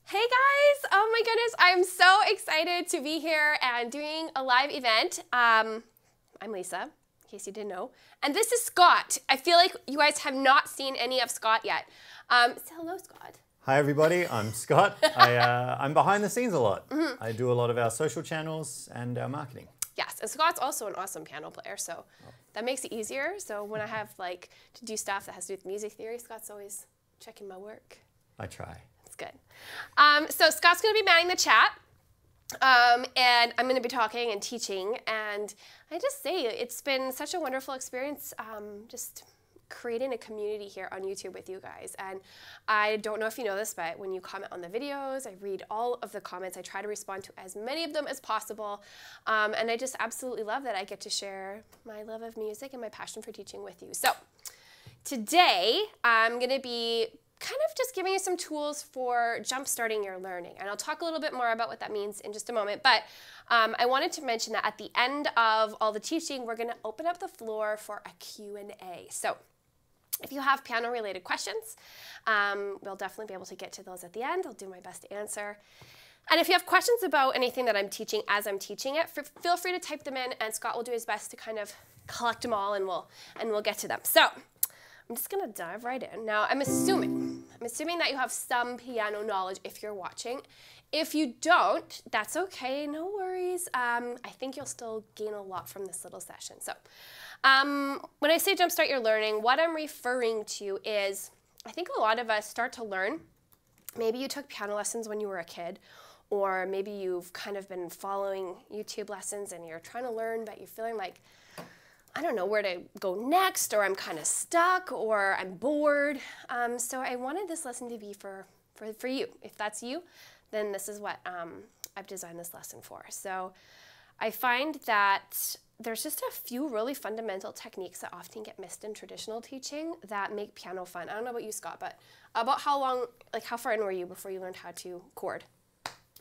Hey guys! Oh my goodness, I'm so excited to be here and doing a live event. I'm Lisa, in case you didn't know. And this is Scott. I feel like you guys have not seen any of Scott yet. Say hello, Scott. Hi everybody, I'm Scott. I'm behind the scenes a lot. I do a lot of our social channels and our marketing. Yes, and Scott's also an awesome piano player, so that makes it easier. So when I have to do stuff that has to do with music theory, Scott's always checking my work. I try. That's good. So Scott's going to be manning the chat, and I'm going to be talking and teaching. And I just say it's been such a wonderful experience, just creating a community here on YouTube with you guys. And I don't know if you know this, but when you comment on the videos, I read all of the comments. I try to respond to as many of them as possible. And I just absolutely love that I get to share my love of music and my passion for teaching with you. So today, I'm going to be kind of just giving you some tools for jump-starting your learning. And I'll talk a little bit more about what that means in just a moment. But I wanted to mention that at the end of all the teaching, we're going to open up the floor for a Q&A. So if you have piano-related questions, we'll definitely be able to get to those at the end. I'll do my best to answer. And if you have questions about anything that I'm teaching as I'm teaching it, feel free to type them in, and Scott will do his best to kind of collect them all, and we'll get to them. So I'm just going to dive right in. Now, I'm assuming that you have some piano knowledge if you're watching. If you don't, that's okay, no worries. I think you'll still gain a lot from this little session. So when I say jumpstart your learning, what I'm referring to is I think a lot of us start to learn. Maybe you took piano lessons when you were a kid, or maybe you've kind of been following YouTube lessons and you're trying to learn, but you're feeling like, I don't know where to go next, or I'm kind of stuck, or I'm bored. So I wanted this lesson to be for you. If that's you, then this is what I've designed this lesson for. So I find that there's just a few really fundamental techniques that often get missed in traditional teaching that make piano fun. I don't know about you, Scott, but about how far in were you before you learned how to chord?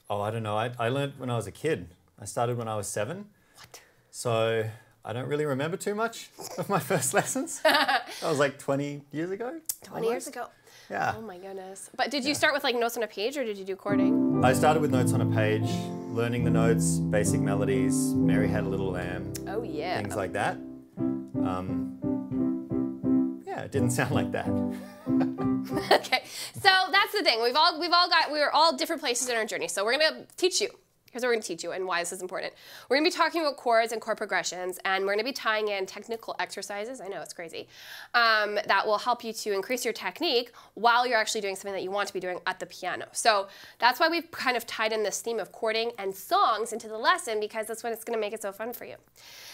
Oh, I don't know. I learned when I was a kid. I started when I was 7. What? So I don't really remember too much of my first lessons. That was like 20 years ago. 20 years ago. Yeah. Oh my goodness. But did you start with like notes on a page, or did you do chording? I started with notes on a page, learning the notes, basic melodies, Mary Had a Little Lamb. Oh yeah. Things like that. Yeah, it didn't sound like that. Okay, so that's the thing. We're all different places in our journey. So we're gonna teach you. Here's what we're going to teach you and why this is important. We're going to be talking about chords and chord progressions, and we're going to be tying in technical exercises, I know it's crazy, that will help you to increase your technique while you're actually doing something that you want to be doing at the piano. So that's why we've kind of tied in this theme of chording and songs into the lesson, because that's what it's going to make it so fun for you.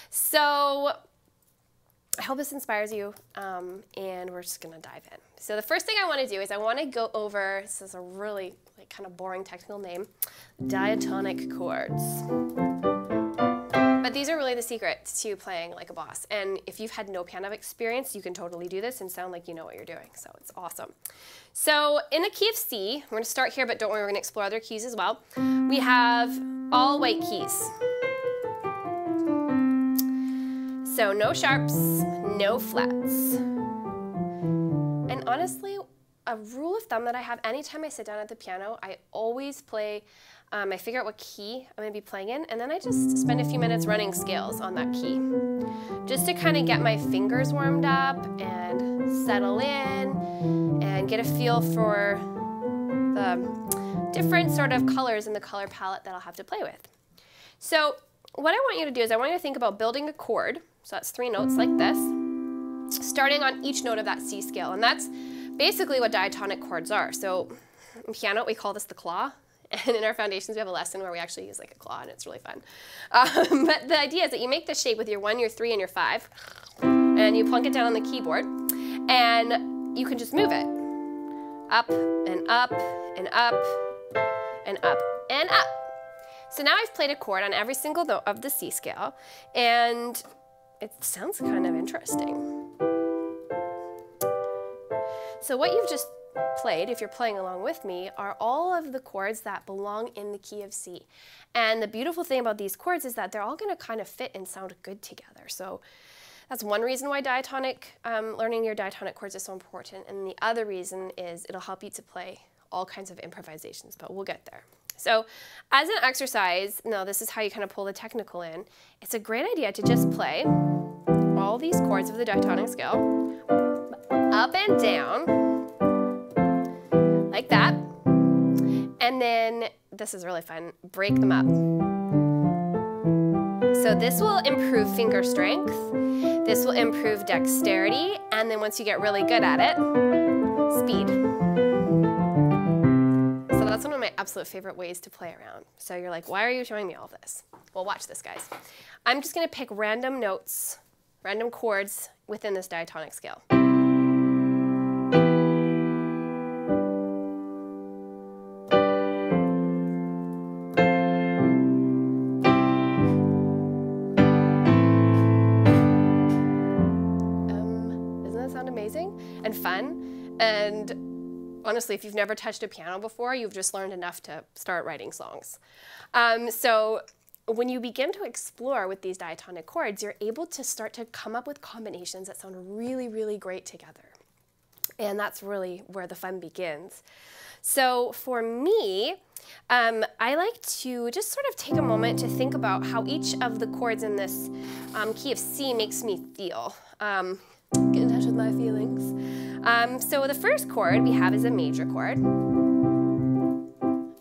So I hope this inspires you, and we're just going to dive in. So the first thing I want to do is I want to go over, this is a really kind of boring technical name, diatonic chords. But these are really the secret to playing like a boss. And if you've had no piano experience, you can totally do this and sound like you know what you're doing. So it's awesome. So in the key of C, we're going to start here, but don't worry, we're going to explore other keys as well. We have all white keys. So no sharps, no flats. And honestly, a rule of thumb that I have anytime I sit down at the piano, I always play, I figure out what key I'm going to be playing in, and then I just spend a few minutes running scales on that key, just to kind of get my fingers warmed up and settle in and get a feel for the different sort of colors in the color palette that I'll have to play with. So what I want you to do is I want you to think about building a chord. So that's 3 notes like this, starting on each note of that C scale. And that's basically what diatonic chords are. So in piano, we call this the claw. And in our foundations, we have a lesson where we actually use like a claw, and it's really fun. But the idea is that you make this shape with your 1, your 3, and your 5. And you plunk it down on the keyboard. And you can just move it. Up, and up, and up, and up, and up. So now I've played a chord on every single note of the C scale, and it sounds kind of interesting. So what you've just played, if you're playing along with me, are all of the chords that belong in the key of C. And the beautiful thing about these chords is that they're all going to kind of fit and sound good together. So that's one reason why learning your diatonic chords is so important. And the other reason is it'll help you to play all kinds of improvisations, but we'll get there. So as an exercise, now this is how you kind of pull the technical in. It's a great idea to just play all these chords of the diatonic scale up and down like that. And then, this is really fun, break them up. So this will improve finger strength, this will improve dexterity, and then once you get really good at it, speed. So that's one of my absolute favorite ways to play around. So you're like, why are you showing me all this? Well, watch this, guys. I'm just gonna pick random notes, random chords within this diatonic scale. And fun, and honestly, if you've never touched a piano before, you've just learned enough to start writing songs. So when you begin to explore with these diatonic chords, you're able to start to come up with combinations that sound really, really great together. And that's really where the fun begins. So for me, I like to just sort of take a moment to think about how each of the chords in this key of C makes me feel. Get in touch with my feelings. So the first chord we have is a major chord.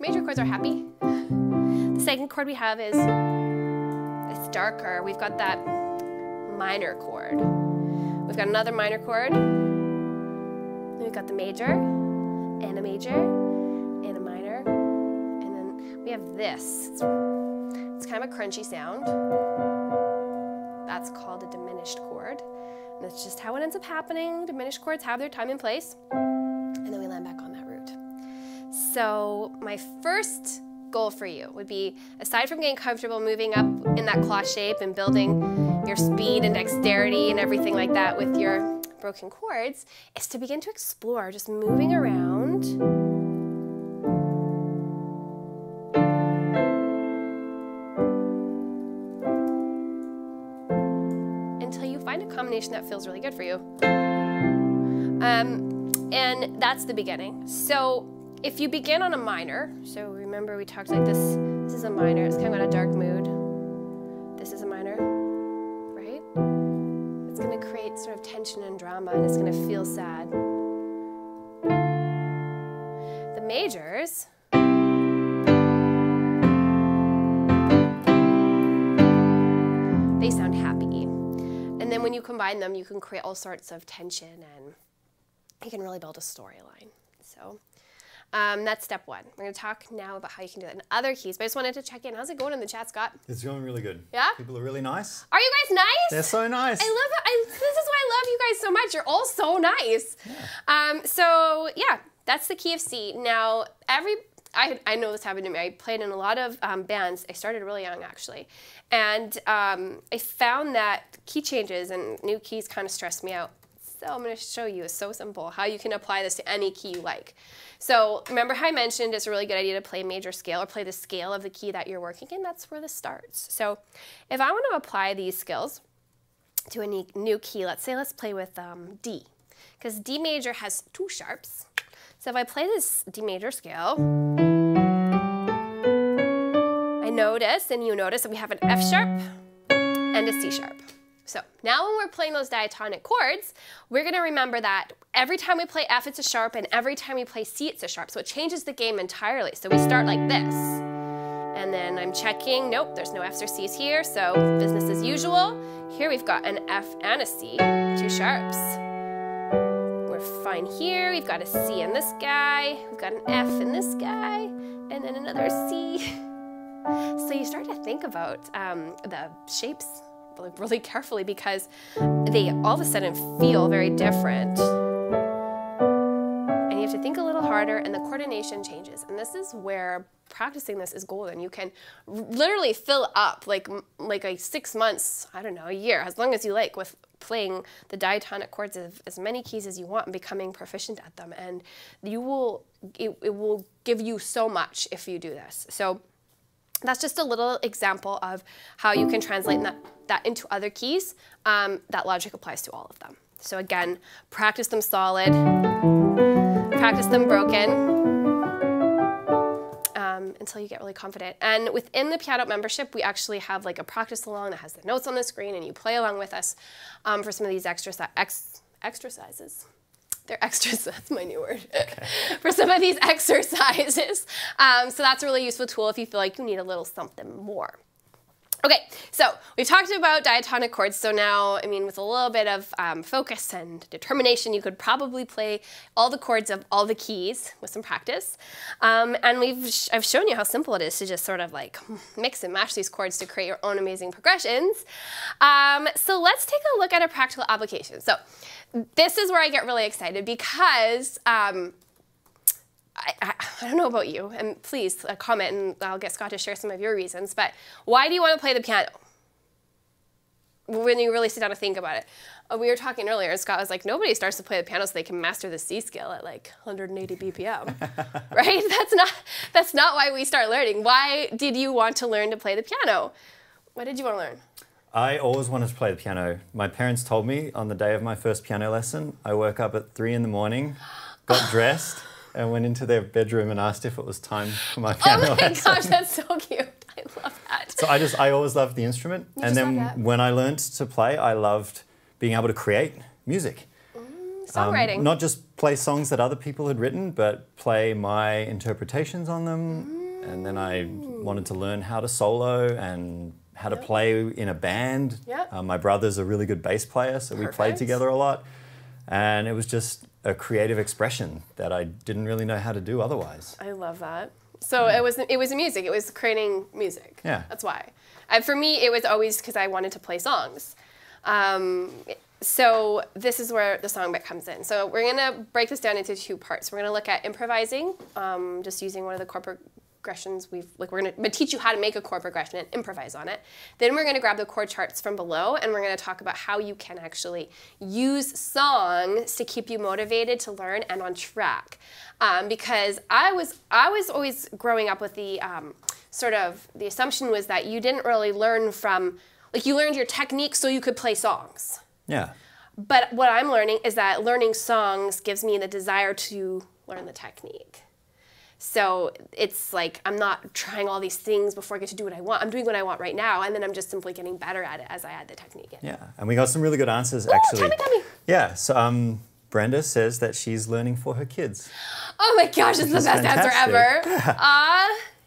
Major chords are happy. The second chord we have is, it's darker. We've got that minor chord. We've got another minor chord. Then we've got the major, and a major, and a minor. And then we have this. It's kind of a crunchy sound. That's called a diminished chord. That's just how it ends up happening. Diminished chords have their time and place, and then we land back on that root. So my first goal for you would be, aside from getting comfortable moving up in that claw shape and building your speed and dexterity and everything like that with your broken chords, is to begin to explore just moving around. Combination that feels really good for you. And that's the beginning. So if you begin on a minor, so remember we talked like this is a minor, it's kind of got a dark mood. This is a minor, right? It's going to create sort of tension and drama, and it's going to feel sad. The majors, they sound happy. And then when you combine them, you can create all sorts of tension, and you can really build a storyline. So that's step one. We're going to talk now about how you can do that in other keys, but I just wanted to check in. How's it going in the chat, Scott? It's going really good. Yeah? People are really nice. Are you guys nice? They're so nice. I love it. This is why I love you guys so much. You're all so nice. Yeah. So yeah, that's the key of C. Now, I know this happened to me. I played in a lot of bands. I started really young, actually. And I found that key changes and new keys kind of stress me out. So I'm going to show you, it's so simple, how you can apply this to any key you like. So remember how I mentioned it's a really good idea to play major scale or play the scale of the key that you're working in? That's where this starts. So if I want to apply these skills to a new key, let's play with D. Because D major has 2 sharps. So if I play this D major scale, I notice, and you notice, that we have an F sharp and a C sharp. So now when we're playing those diatonic chords, we're going to remember that every time we play F, it's a sharp, and every time we play C, it's a sharp. So it changes the game entirely. So we start like this. And then I'm checking, nope, there's no Fs or Cs here, so business as usual. Here we've got an F and a C, 2 sharps. We're fine here, we've got a C in this guy, we've got an F in this guy, and then another C. So you start to think about the shapes really carefully, because they all of a sudden feel very different. And you have to think a little harder, and the coordination changes. And this is where practicing this is golden. You can literally fill up like 6 months, I don't know, a year, as long as you like, with playing the diatonic chords of as many keys as you want and becoming proficient at them. And it will give you so much if you do this. So that's just a little example of how you can translate that into other keys. That logic applies to all of them. So again, practice them solid, practice them broken, until you get really confident. And within the Pianote membership, we actually have like a practice along that has the notes on the screen, and you play along with us for some of these exercises. They're extras, that's my new word, okay. For some of these exercises. So that's a really useful tool if you feel like you need a little something more. Okay, so we've talked about diatonic chords, so now, I mean, with a little bit of focus and determination, you could probably play all the chords of all the keys with some practice. And I've shown you how simple it is to just sort of like mix and match these chords to create your own amazing progressions. So let's take a look at a practical application. So this is where I get really excited because I don't know about you, and please comment and I'll get Scott to share some of your reasons, but why do you want to play the piano? When you really sit down and think about it. We were talking earlier and Scott was like, nobody starts to play the piano so they can master the C scale at like 180 BPM, right? That's not why we start learning. Why did you want to learn to play the piano? Why did you want to learn? I always wanted to play the piano. My parents told me on the day of my first piano lesson, I woke up at 3 in the morning, got dressed, and went into their bedroom and asked if it was time for my piano lesson. Oh my gosh, that's so cute. I love that. So I always loved the instrument. And then when I learned to play, I loved being able to create music. Songwriting. Not just play songs that other people had written, but play my interpretations on them. And then I wanted to learn how to solo and how to play in a band. My brother's a really good bass player, so we played together a lot. And it was just a creative expression that I didn't really know how to do otherwise. I love that. So it was music. It was creating music. Yeah. That's why. And for me, it was always because I wanted to play songs. So this is where the song bit comes in. So we're gonna break this down into 2 parts. We're gonna look at improvising, just using one of the chord progressions we're gonna teach you how to make a chord progression and improvise on it. Then we're gonna grab the chord charts from below and we're gonna talk about how you can actually use songs to keep you motivated to learn and on track. Because I was always growing up with the the assumption was that you didn't really learn from, like you learned your technique so you could play songs. Yeah. But what I'm learning is that learning songs gives me the desire to learn the technique. So it's like I'm not trying all these things before I get to do what I want. I'm doing what I want right now, and then I'm just simply getting better at it as I add the technique in. Yeah, and we got some really good answers actually. Tell me. Yeah, so Brenda says that she's learning for her kids. Oh my gosh, it's the best answer ever.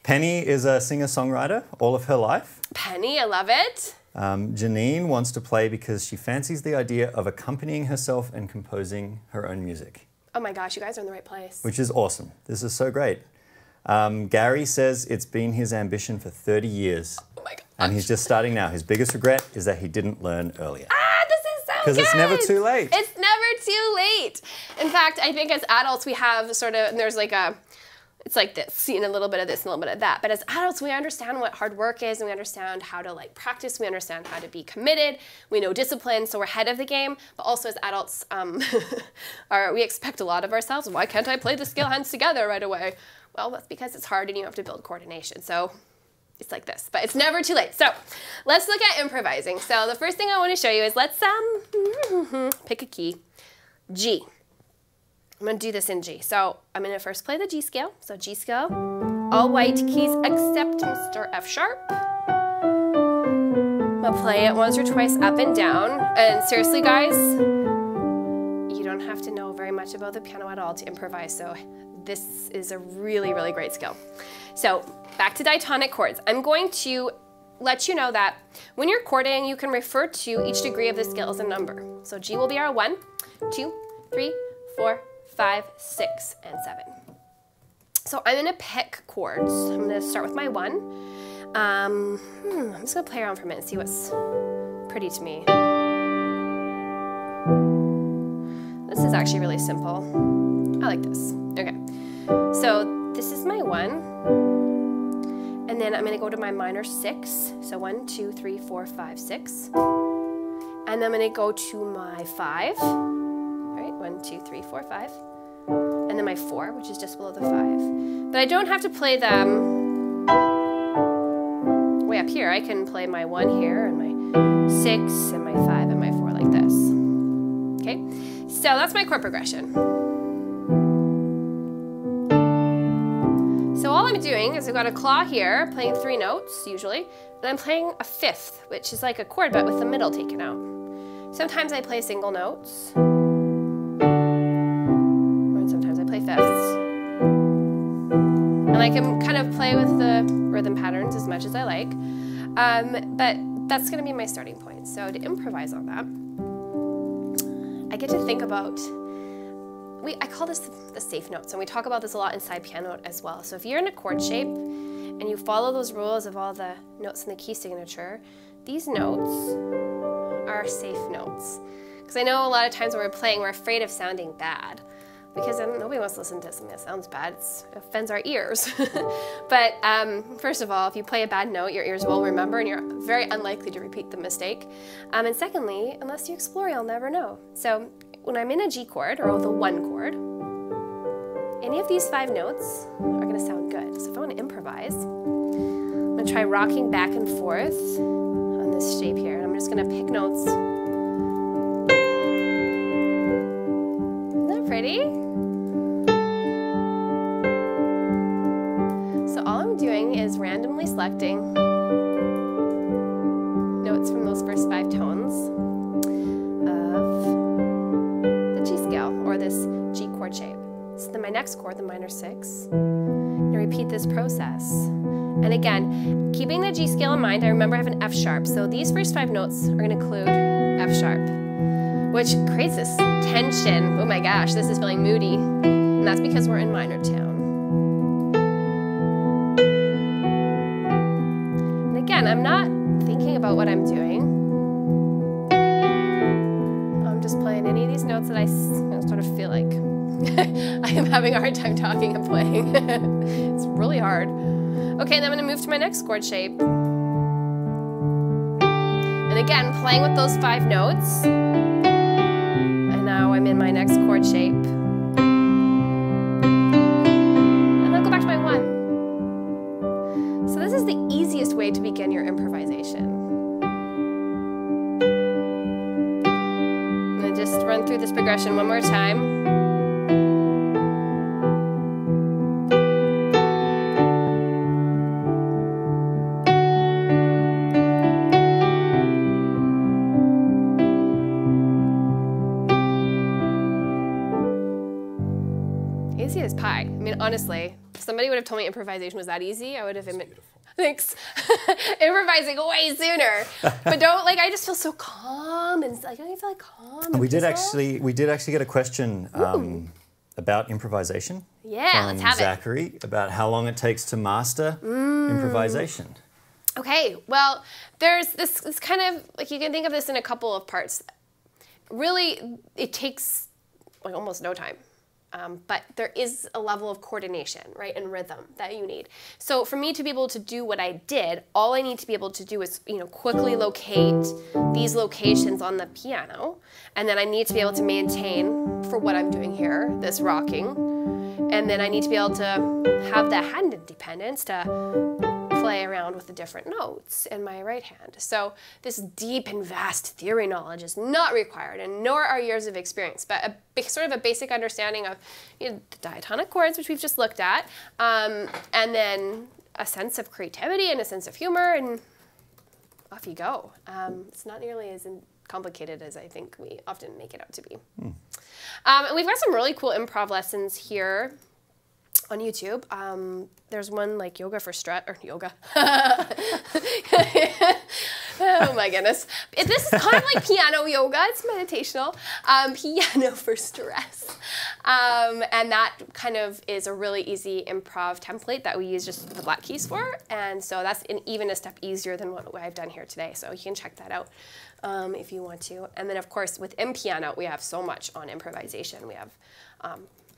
Penny is a singer-songwriter all of her life. Penny, I love it. Janine wants to play because she fancies the idea of accompanying herself and composing her own music. Oh my gosh, you guys are in the right place. Which is awesome. This is so great. Gary says it's been his ambition for 30 years. Oh my gosh. And he's just starting now. His biggest regret is that he didn't learn earlier. This is so good. Because it's never too late. It's never too late. In fact, I think as adults we have there's like it's like this, seeing a little bit of this and a little bit of that. But as adults, we understand what hard work is, and we understand how to like practice. We understand how to be committed. We know discipline, so we're ahead of the game. But also as adults, we expect a lot of ourselves. Why can't I play the scale hands together right away? Well, that's because it's hard and you have to build coordination. So it's like this, but it's never too late. So let's look at improvising. So the first thing I want to show you is let's pick a key, G. I'm going to do this in G. So I'm going to first play the G scale. So G scale, all white keys except Mr. F sharp. I'm going to play it once or twice up and down. And seriously, guys, you don't have to know very much about the piano at all to improvise. So this is a really, really great skill. So back to diatonic chords. I'm going to let you know that when you're chording, you can refer to each degree of the scale as a number. So G will be our 1, 2, 3, 4, 5, 6, and 7. So I'm going to pick chords. I'm going to start with my 1. I'm just going to play around for a minute and see what's pretty to me. This is actually really simple. I like this. Okay. So this is my 1. And then I'm going to go to my minor 6. So 1, 2, 3, 4, 5, 6. And then I'm going to go to my 5. 1, 2, 3, 4, 5. And then my 4, which is just below the 5. But I don't have to play them way up here. I can play my 1 here, and my 6, and my 5, and my 4 like this. Okay? So that's my chord progression. So all I'm doing is I've got a claw here, playing 3 notes usually, and I'm playing a 5th, which is like a chord but with the middle taken out. Sometimes I play single notes, and sometimes I play 5ths. And I can kind of play with the rhythm patterns as much as I like, but that's going to be my starting point. So to improvise on that, I get to think about, I call this the safe notes, and we talk about this a lot inside Pianote as well. So if you're in a chord shape and you follow those rules of all the notes in the key signature, these notes are safe notes. Because I know a lot of times when we're playing, we're afraid of sounding bad, because nobody wants to listen to something that sounds bad. It offends our ears. But first of all, if you play a bad note, your ears will remember, and you're very unlikely to repeat the mistake. And secondly, unless you explore, you'll never know. So when I'm in a G chord, or the 1 chord, any of these 5 notes are going to sound good. So if I want to improvise, I'm going to try rocking back and forth on this shape here. And I'm just going to pick notes. Isn't that pretty? So all I'm doing is randomly selecting notes from those first 5 tones of the G scale, or this G chord shape. So then my next chord, the minor 6, and repeat this process. And again, keeping the G scale in mind, I remember I have an F sharp, so these first 5 notes are going to include F sharp, which creates this tension. Oh my gosh, this is feeling moody, and that's because we're in minor tone. And again, I'm not thinking about what I'm doing. I'm just playing any of these notes that I sort of feel like I am having a hard time talking and playing. It's really hard. Okay, then I'm going to move to my next chord shape. And again, playing with those 5 notes. And now I'm in my next chord shape. And I'll go back to my 1. So this is the easiest way to begin your improvisation. I'm going to just run through this progression one more time. Easy as pie. I mean, honestly, if somebody would have told me improvisation was that easy, I would have been, thanks, improvising way sooner. But don't, like, I just feel so calm, and like, don't you feel like calm? We did actually get a question about improvisation. Yeah, let's have Zachary, about how long it takes to master improvisation. Okay, well, there's this kind of, like, you can think of this in a couple of parts. Really, it takes like almost no time. But there is a level of coordination, right, and rhythm that you need. So for me to be able to do what I did, all I need to be able to do is, quickly locate these locations on the piano, and then I need to be able to maintain, for what I'm doing here, this rocking, and then I need to be able to have the hand independence to play around with the different notes in my right hand. So this deep and vast theory knowledge is not required, and nor are years of experience, but sort of a basic understanding of the diatonic chords, which we've just looked at, and then a sense of creativity and a sense of humor, and off you go. It's not nearly as complicated as I think we often make it out to be. And we've got some really cool improv lessons here on YouTube. There's one like yoga for stress, or yoga. Oh my goodness. This is kind of like piano yoga. It's meditational. Piano for stress. And that kind of is a really easy improv template that we use just the black keys for. And so that's even a step easier than what I've done here today. So you can check that out if you want to. And then of course within Pianote we have so much on improvisation. We have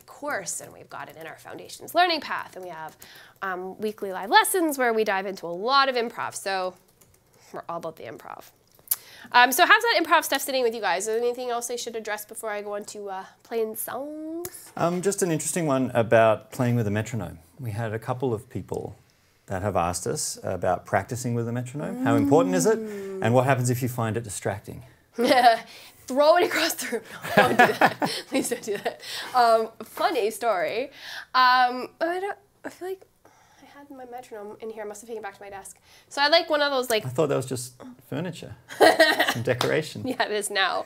course, and we've got it in our Foundations Learning Path, and we have weekly live lessons where we dive into a lot of improv. So we're all about the improv. So how's that improv stuff sitting with you guys? Is there anything else I should address before I go on to playing songs? Just an interesting one about playing with a metronome. We had a couple of people that have asked us about practicing with a metronome. How important is it? And what happens if you find it distracting? Throw it across the room. No, don't do that. Please don't do that. Funny story. I feel like I had my metronome in here. I must have taken it back to my desk. So I like one of those like... I thought that was just furniture, some decoration. Yeah, it is now.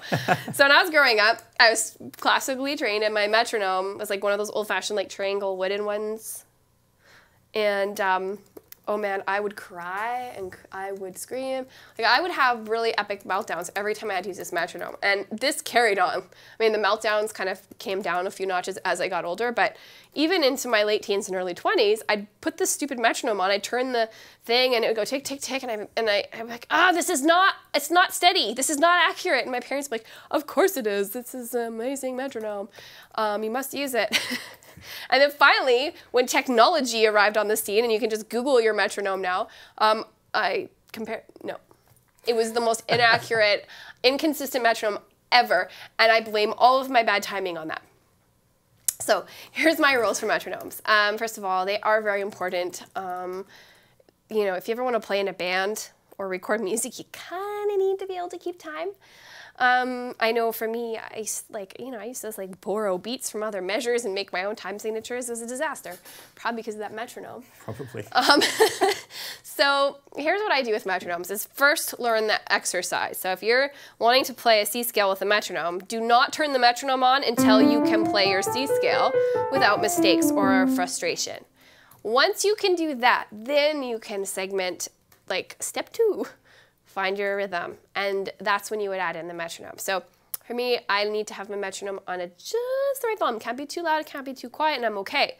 So when I was growing up, I was classically trained, and my metronome was like one of those old-fashioned like triangle wooden ones. And oh man, I would cry and I would scream. Like I would have really epic meltdowns every time I had to use this metronome. And this carried on. I mean, the meltdowns kind of came down a few notches as I got older, but even into my late teens and early 20s, I'd put this stupid metronome on, I'd turn the thing and it would go tick, tick, tick, and I'm like, this is not, it's not steady, this is not accurate. And my parents were like, of course it is, this is an amazing metronome. You must use it. And then finally, when technology arrived on the scene, and you can just Google your metronome now, it was the most inaccurate, inconsistent metronome ever, and I blame all of my bad timing on that. So here's my rules for metronomes. First of all, they are very important. You know, if you ever want to play in a band or record music, you kind of need to be able to keep time. I know for me, I used to borrow beats from other measures and make my own time signatures. It was a disaster, probably because of that metronome. Probably. So here's what I do with metronomes is first learn the exercise. So if you're wanting to play a C scale with a metronome, do not turn the metronome on until you can play your C scale without mistakes or frustration. Once you can do that, then you can segment like step 2. Find your rhythm, and that's when you would add in the metronome. So for me, I need to have my metronome on just the right volume. Can't be too loud, can't be too quiet, and I'm okay.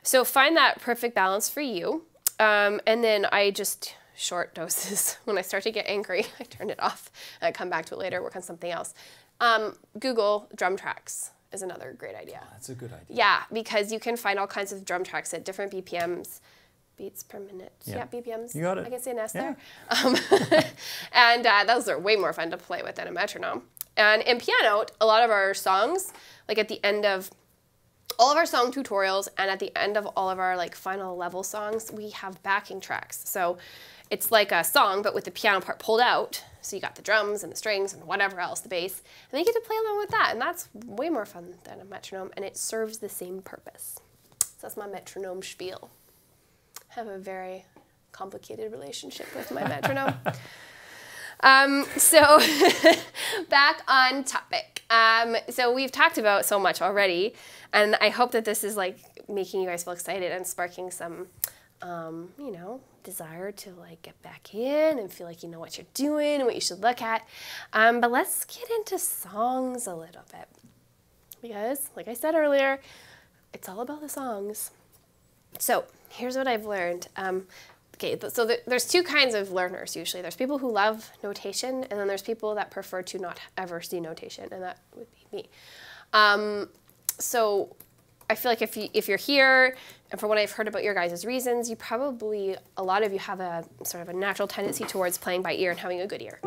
So find that perfect balance for you, and then I just short doses. When I start to get angry, I turn it off, and I come back to it later, work on something else. Google drum tracks is another great idea. Oh, that's a good idea. Yeah, because you can find all kinds of drum tracks at different BPMs. Beats per minute. Yeah, BPMs. You got it. I can say an S yeah. there. And those are way more fun to play with than a metronome. And in Pianote, a lot of our songs, like at the end of all of our song tutorials and at the end of all of our like final level songs, we have backing tracks. So it's like a song, but with the piano part pulled out. So you got the drums and the strings and whatever else, the bass, and then you get to play along with that. And that's way more fun than a metronome, and it serves the same purpose. So that's my metronome spiel. I have a very complicated relationship with my metronome. So back on topic. So we've talked about so much already, and I hope that this is like making you guys feel excited and sparking some, you know, desire to like get back in and feel like you know what you're doing and what you should look at. But let's get into songs a little bit, because like I said earlier, it's all about the songs. So here's what I've learned. Okay, so there's two kinds of learners usually. There's people who love notation, and then there's people that prefer to not ever see notation, and that would be me. So I feel like if you're here, and from what I've heard about your guys' reasons, you probably, a lot of you have a sort of a natural tendency towards playing by ear and having a good ear.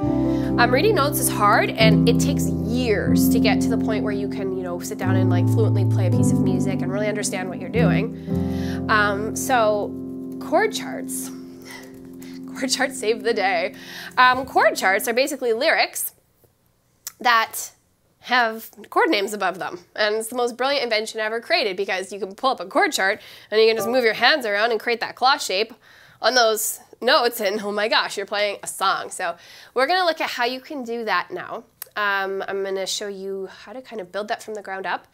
Reading notes is hard, and it takes years to get to the point where you can, you know, sit down and like fluently play a piece of music and really understand what you're doing. So chord charts. Chord charts save the day. Chord charts are basically lyrics that have chord names above them. And it's the most brilliant invention ever created, because you can pull up a chord chart and you can just move your hands around and create that claw shape on those notes, and oh my gosh, you're playing a song. So we're gonna look at how you can do that now. I'm gonna show you how to kind of build that from the ground up.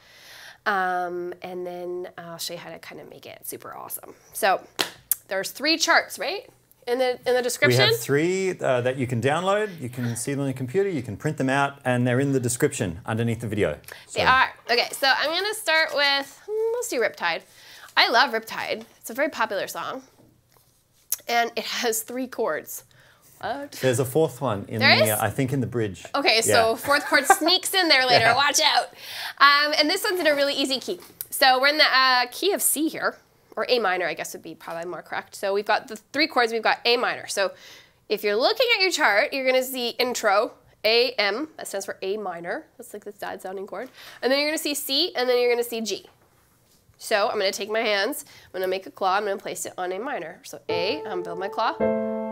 And then I'll show you how to kind of make it super awesome. So there's 3 charts, right? In the description? We have 3 that you can download, you can see them on your computer, you can print them out, and they're in the description underneath the video. So. They are. Okay, so I'm gonna start with, let's do Riptide. I love Riptide. It's a very popular song. And it has 3 chords. What? There's a 4th one in I think in the bridge. Okay, so 4th chord sneaks in there later, watch out. And this one's in a really easy key. So we're in the key of C here. Or A minor, I guess would be probably more correct. So we've got the 3 chords, we've got A minor. So if you're looking at your chart, you're gonna see intro, A, M, that stands for A minor. That's like the sad sounding chord. And then you're gonna see C, and then you're gonna see G. So I'm gonna take my hands, I'm gonna make a claw, I'm gonna place it on A minor. So A, I'm build my claw,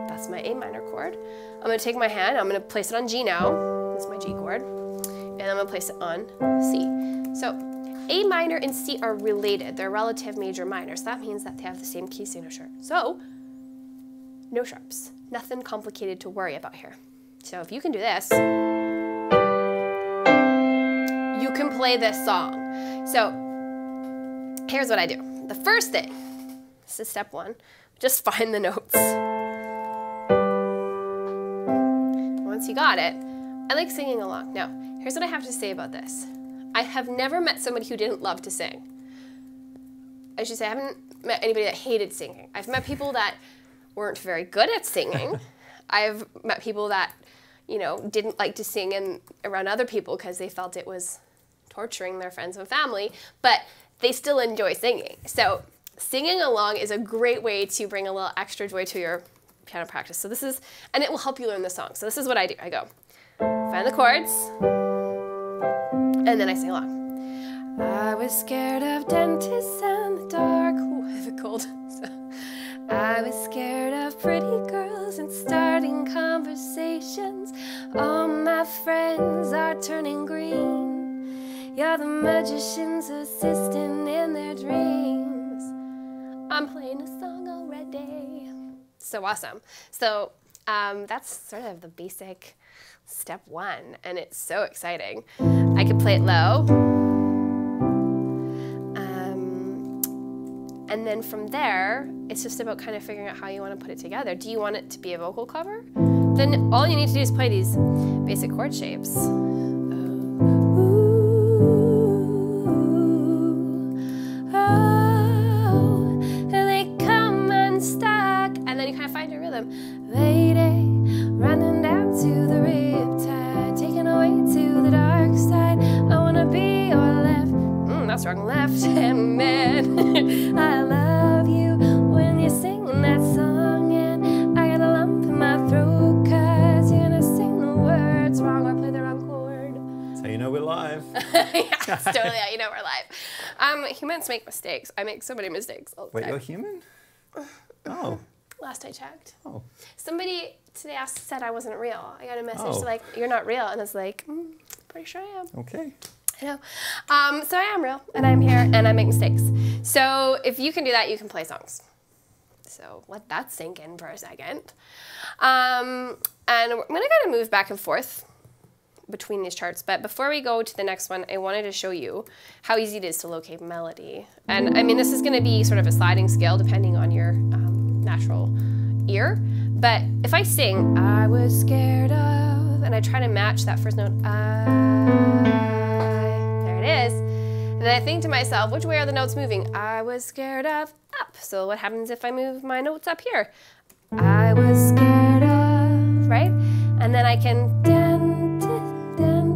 that's my A minor chord. I'm gonna take my hand, I'm gonna place it on G now, that's my G chord. And I'm gonna place it on C. So A minor and C are related. They're relative major minor, so that means that they have the same key signature. So, no sharps. Nothing complicated to worry about here. So if you can do this, you can play this song. So here's what I do. The first thing, this is step one, just find the notes. Once you got it, I like singing along. Now, here's what I have to say about this. I have never met somebody who didn't love to sing. I should say I haven't met anybody that hated singing. I've met people that weren't very good at singing. I've met people that, you know, didn't like to sing around other people because they felt it was torturing their friends and family, but they still enjoy singing. So singing along is a great way to bring a little extra joy to your piano practice. So this is, and it will help you learn the song. So this is what I do. I go, find the chords, and then I sing along. I was scared of dentists and the dark. Ooh, I have a cold. So, I was scared of pretty girls and starting conversations. All my friends are turning green. You're the magician's assistant in their dreams. I'm playing a song already. So awesome. So that's sort of the basic step one, and it's so exciting. I could play it low. And then from there, it's just about kind of figuring out how you want to put it together. Do you want it to be a vocal cover? Then all you need to do is play these basic chord shapes. And they come unstuck. And then you kind of find your rhythm. Lady, running down to the riptide, taken away to the dark side. I want to be your left. That's wrong, left-hand man. I love you when you're singing that song, and I got a lump in my throat cause you're gonna sing the words wrong or play the wrong chord. That's how you know we're live. Yeah, that's totally how you know we're live. Humans make mistakes. I make so many mistakes all the time. Wait, you're human? Oh. Last I checked. Oh. Somebody today said I wasn't real. I got a message like, you're not real, and I was like, pretty sure I am. Okay. I know. So I am real, and I'm here, and I make mistakes. So if you can do that, you can play songs. So let that sink in for a second. And I'm going to kind of move back and forth between these charts. But before we go to the next one, I wanted to show you how easy it is to locate melody. And I mean, this is going to be sort of a sliding scale depending on your natural ear. But if I sing, I was scared of, and I try to match that first note, is, and then I think to myself, which way are the notes moving? I was scared of up. So what happens if I move my notes up here? I was scared of, right? And then I can dentist in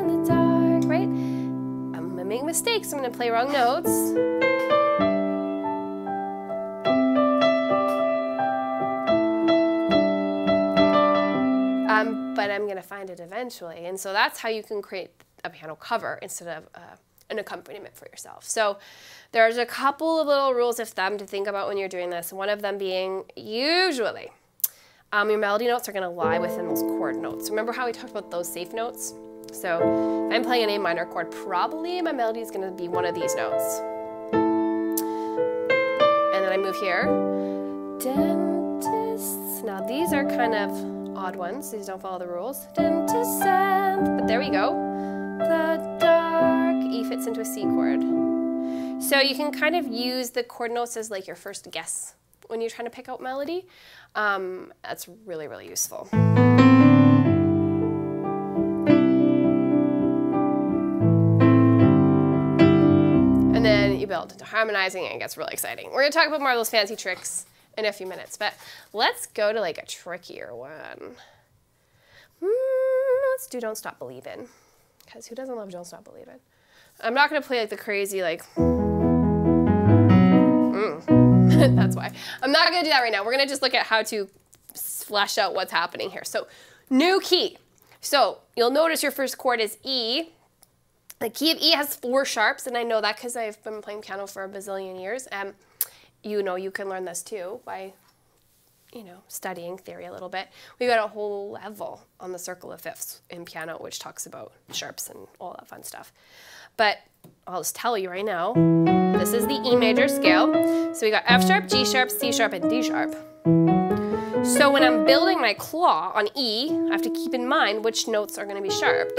the dark, right? I'm gonna make mistakes. I'm gonna play wrong notes. But I'm gonna find it eventually. And so that's how you can create a piano cover instead of an accompaniment for yourself. So there's a couple of little rules of thumb to think about when you're doing this. One of them being usually your melody notes are going to lie within those chord notes. Remember how we talked about those safe notes? So if I'm playing an A minor chord, probably my melody is going to be one of these notes. And then I move here. Dentists. Now these are kind of odd ones. These don't follow the rules. Dentist and, but there we go. The dark E fits into a C chord. So you can kind of use the chord notes as like your first guess when you're trying to pick out melody. That's really, really useful. And then you build into harmonizing and it gets really exciting. We're gonna talk about more of those fancy tricks in a few minutes, but let's go to like a trickier one. Let's do Don't Stop Believin'. Because who doesn't love Don't Stop Believin'? I'm not going to play like the crazy like, that's why. I'm not going to do that right now. We're going to just look at how to flesh out what's happening here. So new key. So you'll notice your first chord is E. The key of E has 4 sharps, and I know that because I've been playing piano for a bazillion years. You know you can learn this too by studying theory a little bit. We've got a whole level on the circle of fifths in piano, which talks about sharps and all that fun stuff. but I'll just tell you right now, this is the E major scale. So we got F sharp, G sharp, C sharp, and D sharp. So when I'm building my claw on E, I have to keep in mind which notes are going to be sharped.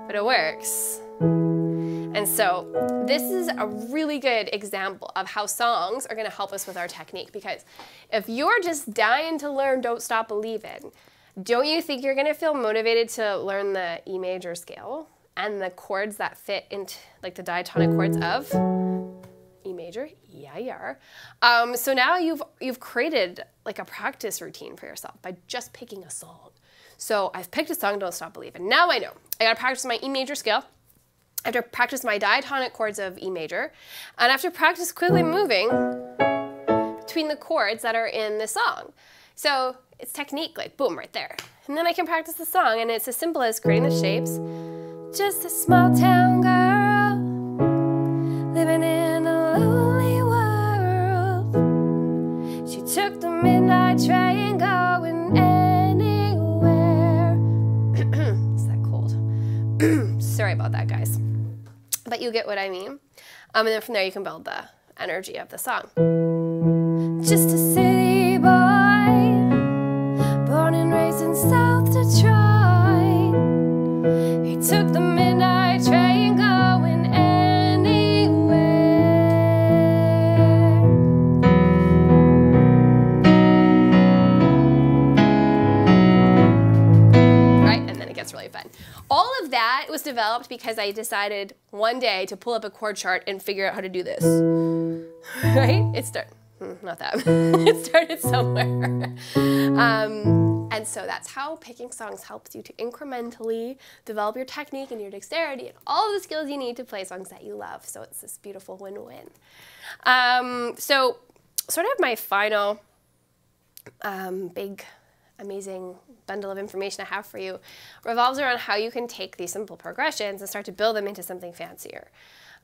But it works. And so this is a really good example of how songs are going to help us with our technique, because if you're just dying to learn Don't Stop Believin', don't you think you're going to feel motivated to learn the E major scale and the chords that fit into like the diatonic chords of E major? Yeah, you are. So now you've created like a practice routine for yourself by just picking a song. So I've picked a song, Don't Stop Believin'. Now I know I got to practice my E major scale. I have to practice my diatonic chords of E major, and I have to practice quickly moving between the chords that are in the song. So it's technique, like boom, right there. And then I can practice the song, and it's as simple as creating the shapes. Just a small town girl, living in a lonely world. She took the midnight train going anywhere. Is that cold? Sorry about that, guys. But you get what I mean. And then from there you can build the energy of the song. Just a city boy, born and raised in South Detroit. He took the midnight train going anywhere. Right, and then it gets really fun. All of that was developed because I decided one day to pull up a chord chart and figure out how to do this. Right? Not that. It started somewhere. And so that's how picking songs helps you to incrementally develop your technique and your dexterity and all the skills you need to play songs that you love. So it's this beautiful win-win. So sort of my final big amazing bundle of information I have for you revolves around how you can take these simple progressions and start to build them into something fancier.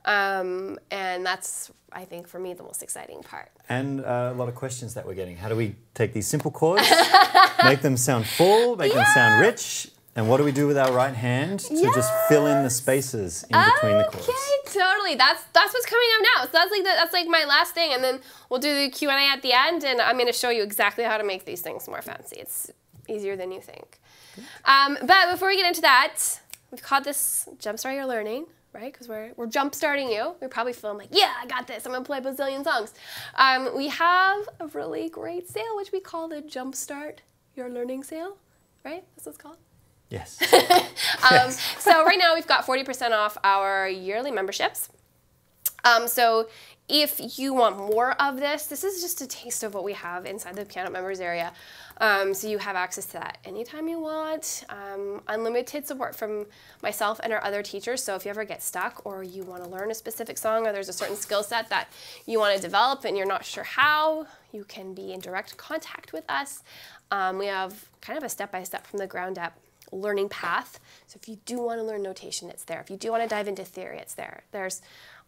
And that's, I think, for me, the most exciting part. And a lot of questions that we're getting. How do we take these simple chords, make them sound full, make them sound rich, and what do we do with our right hand to just fill in the spaces in between the chords? Okay, totally. That's what's coming up now. So that's like my last thing, and then we'll do the Q&A at the end, and I'm going to show you exactly how to make these things more fancy. It's easier than you think. But before we get into that, we've called this Jumpstart Your Learning, right? Because we're jump-starting you. You're probably feeling like, yeah, I got this. I'm going to play a bazillion songs. We have a really great sale, which we call the Jumpstart Your Learning sale, right? That's what it's called. Yes. Yes. So right now we've got 40% off our yearly memberships. So if you want more of this is just a taste of what we have inside the Pianote members area. So you have access to that anytime you want. Unlimited support from myself and our other teachers. So if you ever get stuck or you want to learn a specific song or there's a certain skill set that you want to develop and you're not sure how, you can be in direct contact with us. We have kind of a step-by-step from the ground up learning path. So if you do want to learn notation, it's there. If you do want to dive into theory, it's there. There's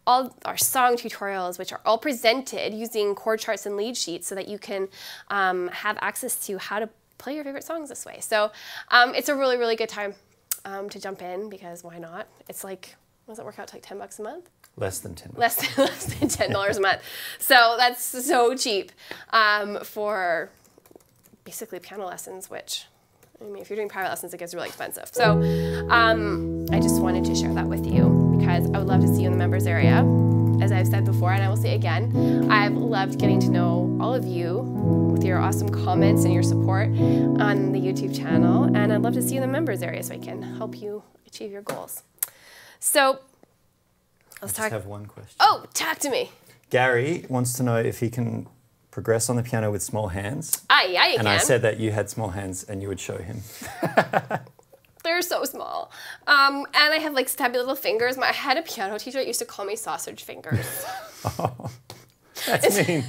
all our song tutorials, which are all presented using chord charts and lead sheets so that you can have access to how to play your favorite songs this way. So it's a really, really good time to jump in, because why not? It's like, what does it work out to, like $10 a month? Less than $10. Less than $10 a month. So that's so cheap for basically piano lessons, which, I mean, if you're doing private lessons, it gets really expensive. So I just wanted to share that with you because I would love to see you in the members area. As I've said before, and I will say again, I've loved getting to know all of you with your awesome comments and your support on the YouTube channel. And I'd love to see you in the members area so I can help you achieve your goals. So let's talk. I just have one question. Oh, talk to me. Gary wants to know if he can progress on the piano with small hands. Yeah, you can. And I said that you had small hands and you would show him. They're so small. And I have like stubby little fingers. I had a piano teacher that used to call me sausage fingers. Oh, that's mean.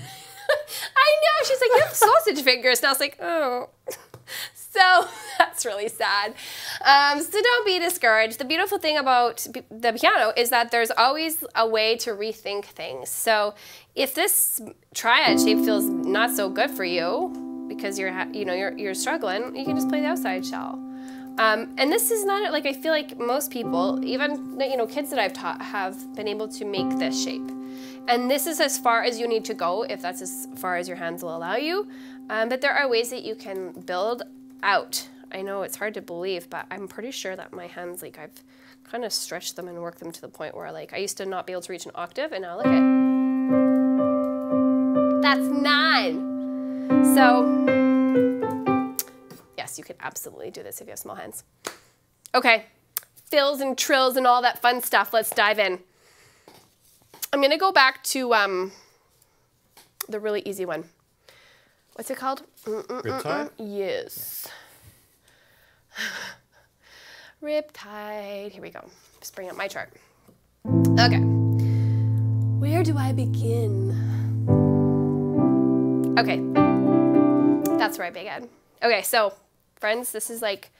I know. She's like, you have sausage fingers. And I was like, oh. So that's really sad. So don't be discouraged. The beautiful thing about the piano is that there's always a way to rethink things. So if this triad shape feels not so good for you because you're struggling, you can just play the outside shell. And this is not, like, I feel like most people, even, you know, kids that I've taught have been able to make this shape. And this is as far as you need to go, if that's as far as your hands will allow you. But there are ways that you can build out. I know it's hard to believe, but I'm pretty sure that my hands, like, I've kind of stretched them and worked them to the point where, like, I used to not be able to reach an octave, and now look at, that's 9. So, yes, you can absolutely do this if you have small hands. Okay, fills and trills and all that fun stuff. Let's dive in. I'm gonna go back to the really easy one. What's it called? Riptide? Yes. Riptide. Here we go. Just bring up my chart. Okay. Where do I begin? Okay. That's where I begin. Okay, so friends, this is like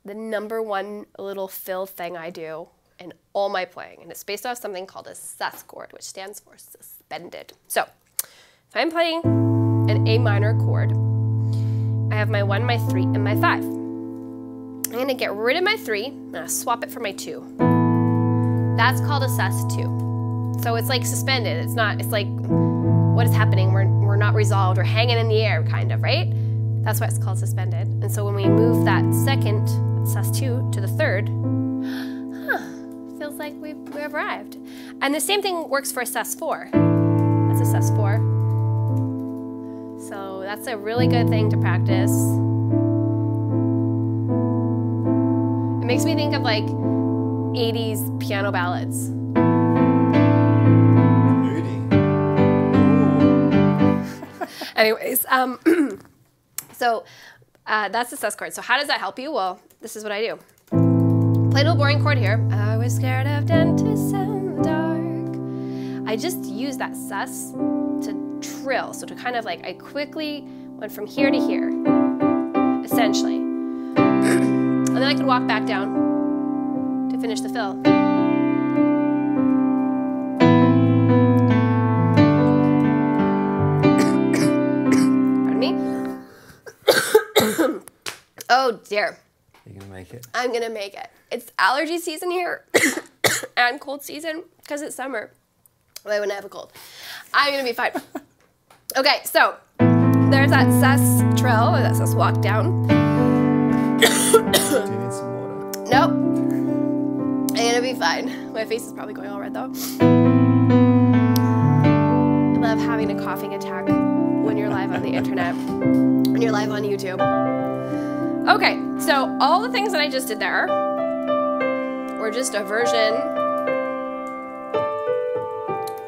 the #1 little fill thing I do in all my playing, and it's based off something called a sus chord, which stands for suspended. So if I'm playing an A minor chord, I have my 1, my 3, and my 5. I'm gonna get rid of my 3, I'm gonna swap it for my 2. That's called a sus2. So it's like suspended. It's not, it's like, what is happening? We're not resolved, we're hanging in the air, kind of, right? That's why it's called suspended. And so when we move that second sus2 to the third, feels like we've arrived. And the same thing works for a sus4. That's a sus4. So that's a really good thing to practice. It makes me think of like 80s piano ballads. Moody. Anyways, so that's the sus chord. So how does that help you? Well, this is what I do. Play a little boring chord here. I was scared of dentists in the dark. I just use that sus to trill. So to kind of like, I quickly went from here to here, essentially. And then I can walk back down to finish the fill. Pardon me. Oh dear. You're gonna make it? I'm gonna make it. It's allergy season here and cold season because it's summer. Well, I wouldn't have a cold. I'm gonna be fine. Okay, so there's that sus trill, or that sus walk down. Do you need some water? Nope. I'm gonna be fine. My face is probably going all red though. I love having a coughing attack when you're live on the internet, when you're live on YouTube. Okay, so all the things that I just did there were just a version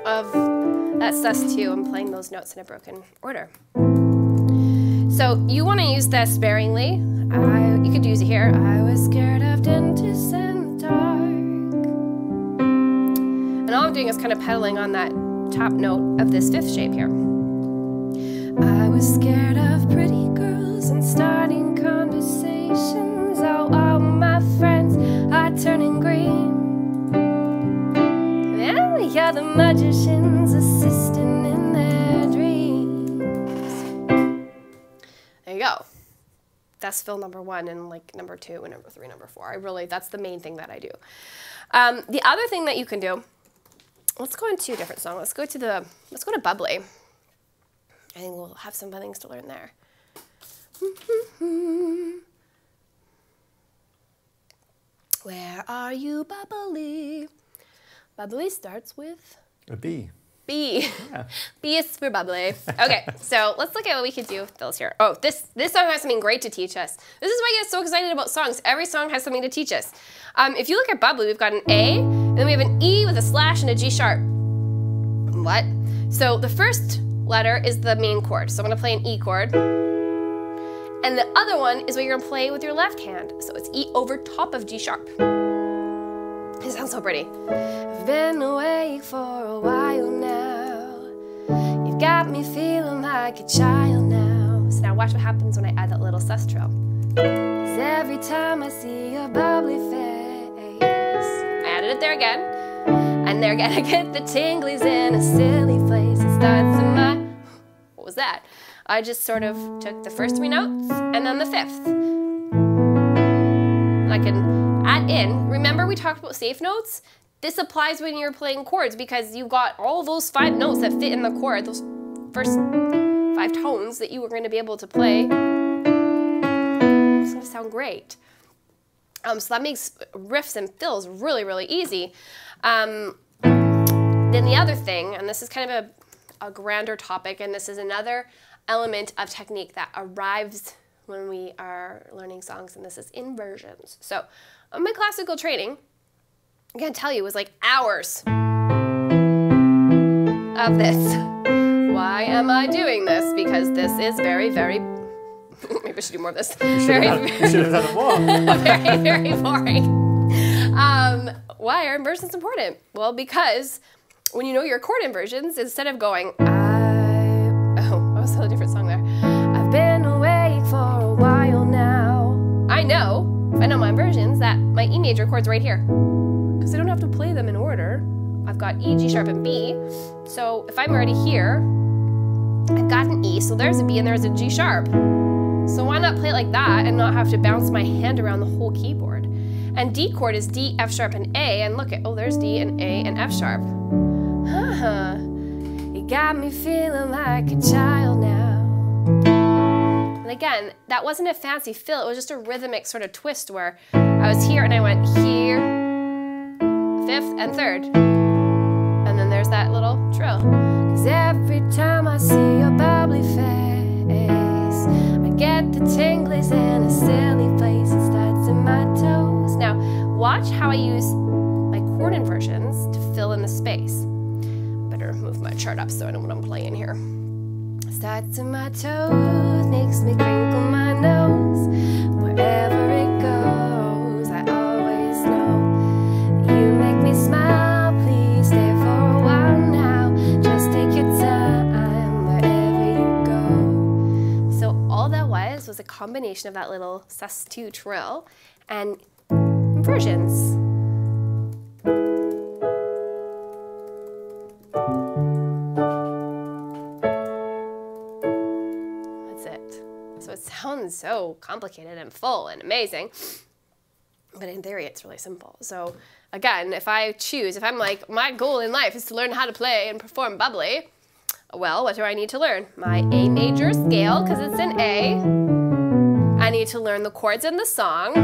of that sus2. I'm playing those notes in a broken order. So you want to use this sparingly. You could use it here. I was scared of dentists in the dark. And all I'm doing is kind of pedaling on that top note of this 5th shape here. I was scared of pretty girls and starting conversations. Oh, all my friends are turning green. Well, you're the magicians assisting in their dreams. There you go. That's fill #1 and like #2 and #3, #4. That's the main thing that I do. The other thing that you can do, let's go into a different song. Let's go to Bubbly. I think we'll have some fun things to learn there. Where are you, Bubbly? Bubbly starts with A B. B. Yeah. B is for Bubbly. Okay, so let's look at what we could do with those here. Oh, this song has something great to teach us. This is why I get so excited about songs. Every song has something to teach us. If you look at Bubbly, we've got an A, and then we have an E with a slash and a G sharp. What? So the first letter is the main chord. So I'm gonna play an E chord. And the other one is what you're gonna play with your left hand. So it's E over top of G sharp. It sounds so pretty. I've been awake for a while now. You've got me feeling like a child now. So now watch what happens when I add that little sus trill. 'Cause every time I see your bubbly face, I added it there again. And they're gonna get the tinglies in a silly place. It starts in my... What was that? I just sort of took the first 3 notes and then the 5th. And I can add in. Remember we talked about safe notes? This applies when you're playing chords because you've got all those 5 notes that fit in the chord, those first 5 tones that you were going to be able to play. It's going to sound great. So that makes riffs and fills really, really easy. Then the other thing, and this is kind of a grander topic, and this is another element of technique that arrives when we are learning songs, and this is inversions. So my classical training, I can't tell you, it was like hours of this. Why am I doing this? Because this is very, very, maybe I should do more of this. You should have done it more. Very, very boring. Why are inversions important? Well, because when you know your chord inversions, instead of going, that was a different song there. I've been awake for a while now. I know my inversions, that my E major chord's right here. Because I don't have to play them in order. I've got E, G sharp, and B. So if I'm already here, I've got an E, so there's a B and there's a G sharp. So why not play it like that and not have to bounce my hand around the whole keyboard? And D chord is D, F sharp, and A, and look at, there's D and A and F sharp. You got me feeling like a child now. And again, that wasn't a fancy fill, it was just a rhythmic sort of twist where I was here and I went here, 5th and 3rd. And then there's that little trill. 'Cause every time I see your bubbly face, I get the tinglies in a silly place. It starts in my toes. Now, watch how I use my chord inversions to fill in the space. Better move my chart up so I know what I'm playing here. Starts in my toes, makes me crinkle my nose. Wherever it goes, I always know you make me smile. Please stay for a while now. Just take your time wherever you go. So all that was a combination of that little sus2 trill and inversions. So it sounds so complicated and full and amazing, but in theory it's really simple. So again, if I'm like, my goal in life is to learn how to play and perform bubbly, well, what do I need to learn? My A major scale, because it's an A. I need to learn the chords in the song.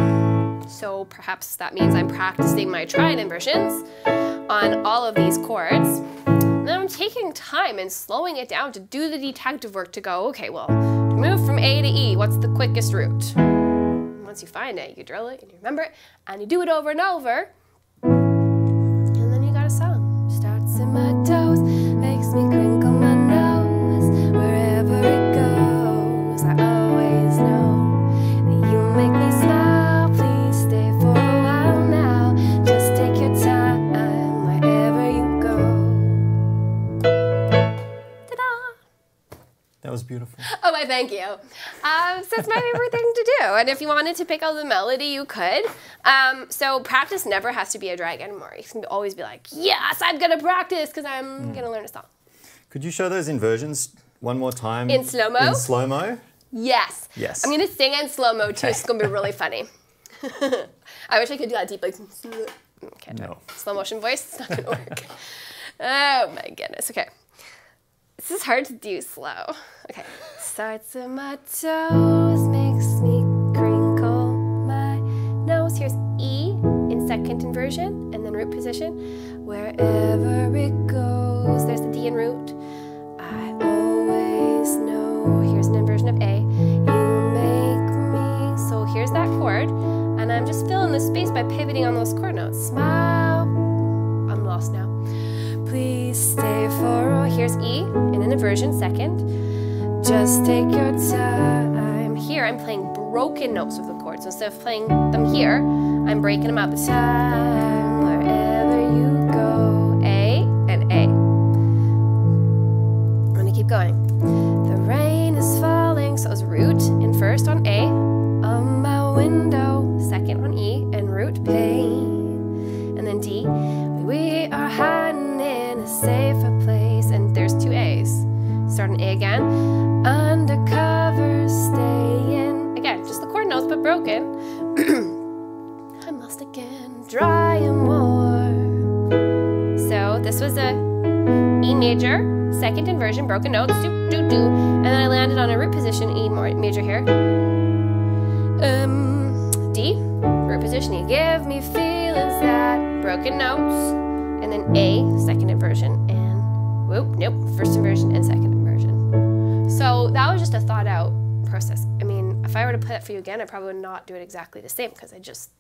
So perhaps that means I'm practicing my triad inversions on all of these chords. Then I'm taking time and slowing it down to do the detective work to go, okay, well, to move from A to E, what's the quickest route? And once you find it, you drill it and you remember it, and you do it over and over, and then you got a song. Starts in my toes, makes me crinkle my nose. Wherever it goes, I always know that you make me smile. Please stay for a while now. Just take your time wherever you go. That was beautiful. Oh, I thank you. So it's my favorite thing to do. And if you wanted to pick out the melody, you could. So practice never has to be a drag anymore. You can always be like, yes, I'm going to practice because I'm going to learn a song. Could you show those inversions one more time? In slow-mo? In slow-mo? Yes. Yes. I'm going to sing in slow-mo too. It's going to be really funny. I wish I could do that deep, like, can't do it. Slow motion voice, it's not going to work. Oh my goodness. Okay. This is hard to do slow. Okay. Starts in my toes, makes me crinkle my nose. Here's E in second inversion, and then root position. Wherever it goes, there's the D in root. I always know. Here's an inversion of A. You make me. So here's that chord, and I'm just filling the space by pivoting on those chord notes. Smile. I'm lost now. Please stay for, here's E in an inversion, second. Just take your time. Here I'm playing broken notes with the chords. So instead of playing them here, I'm breaking them up. Time wherever you go. A and A. I'm gonna keep going. The rain is falling, so it's root in first on A. On my window, second on E, and root pain. And then D. We are hiding in a safer place, and there's two A's. Start an A again. Undercover, stay in. Again, just the chord notes, but broken. dry and warm. So this was a E major, second inversion, broken notes, do, do, do, and then I landed on a root position, E major here. D, root position, you give me feelings that, broken notes, and then A, second inversion, and whoop, nope, first inversion and second inversion. So that was just a thought out process. I mean, if I were to play that for you again, I probably would not do it exactly the same because I just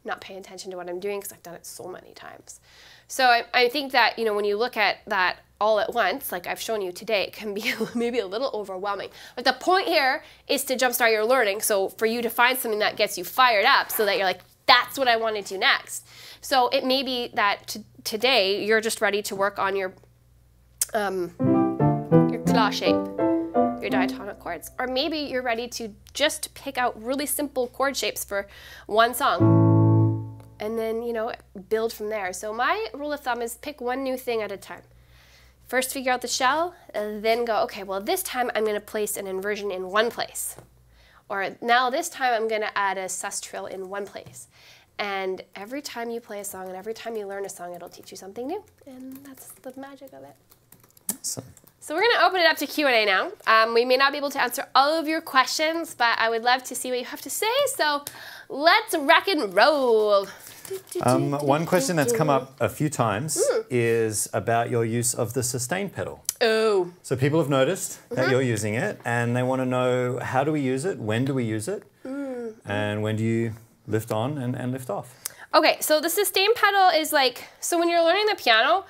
not pay attention to what I'm doing because I've done it so many times. So I think that, you know, when you look at that all at once, like I've shown you today, it can be maybe a little overwhelming. But the point here is to jumpstart your learning. So for you to find something that gets you fired up so that you're like, that's what I want to do next. So it may be that today you're just ready to work on your claw shape, your diatonic chords. Or maybe you're ready to just pick out really simple chord shapes for one song. And then, you know, build from there. So my rule of thumb is pick one new thing at a time. First figure out the shell, and then go, okay, well this time I'm going to place an inversion in one place. Or now this time I'm going to add a sus trill in one place. And every time you play a song and every time you learn a song, it'll teach you something new. And that's the magic of it. Awesome. So we're going to open it up to Q&A now. We may not be able to answer all of your questions, but I would love to see what you have to say. So let's rock and roll. One question that's come up a few times is about your use of the sustain pedal. Oh. So people have noticed that you're using it and they want to know, how do we use it? When do we use it? And when do you lift on and lift off? Okay, so the sustain pedal is like, so when you're learning the piano,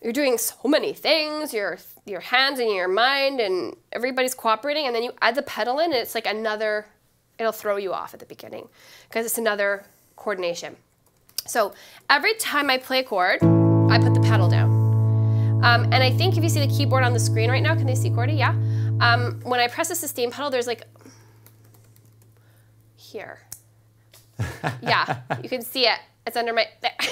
you're doing so many things, your hands and your mind and everybody's cooperating, and then you add the pedal in and it's like another, it'll throw you off at the beginning because it's another coordination. So every time I play a chord, I put the pedal down. And I think if you see the keyboard on the screen right now, can they see Cordy? Yeah. When I press the sustain pedal, there's like, here. Yeah, you can see it. It's under my,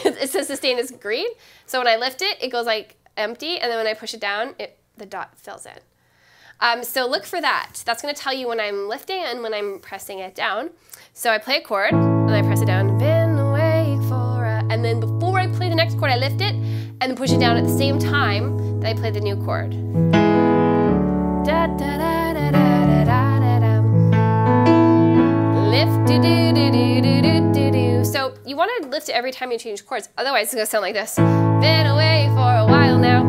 it says sustain is green. So when I lift it, it goes like empty. And then when I push it down, the dot fills in. So look for that. That's going to tell you when I'm lifting and when I'm pressing it down. So I play a chord and I press it down. Been awake for a, and then before I play the next chord, I lift it and then push it down at the same time that I play the new chord. Da, da, da, da, da, da, da, da. Lift, do, do, do, do, do, do, do. So you want to lift it every time you change chords. Otherwise, it's going to sound like this. Been away for a while now.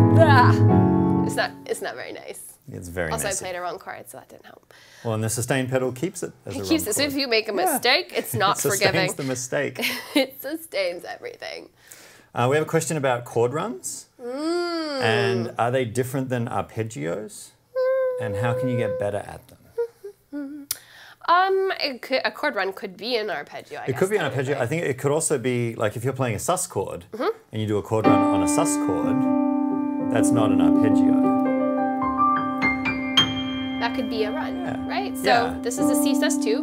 It's not very nice. It's very nice. Also, I played a wrong chord, so that didn't help. Well, and the sustain pedal keeps it as a wrong chord. So if you make a mistake, it's not forgiving. It sustains the mistake. It sustains everything. We have a question about chord runs. And are they different than arpeggios? And how can you get better at them? A chord run could be an arpeggio, I guess. It could be an arpeggio. I think it could also be, like if you're playing a sus chord and you do a chord run on a sus chord, that's not an arpeggio. That could be a run, right? So this is a C sus2.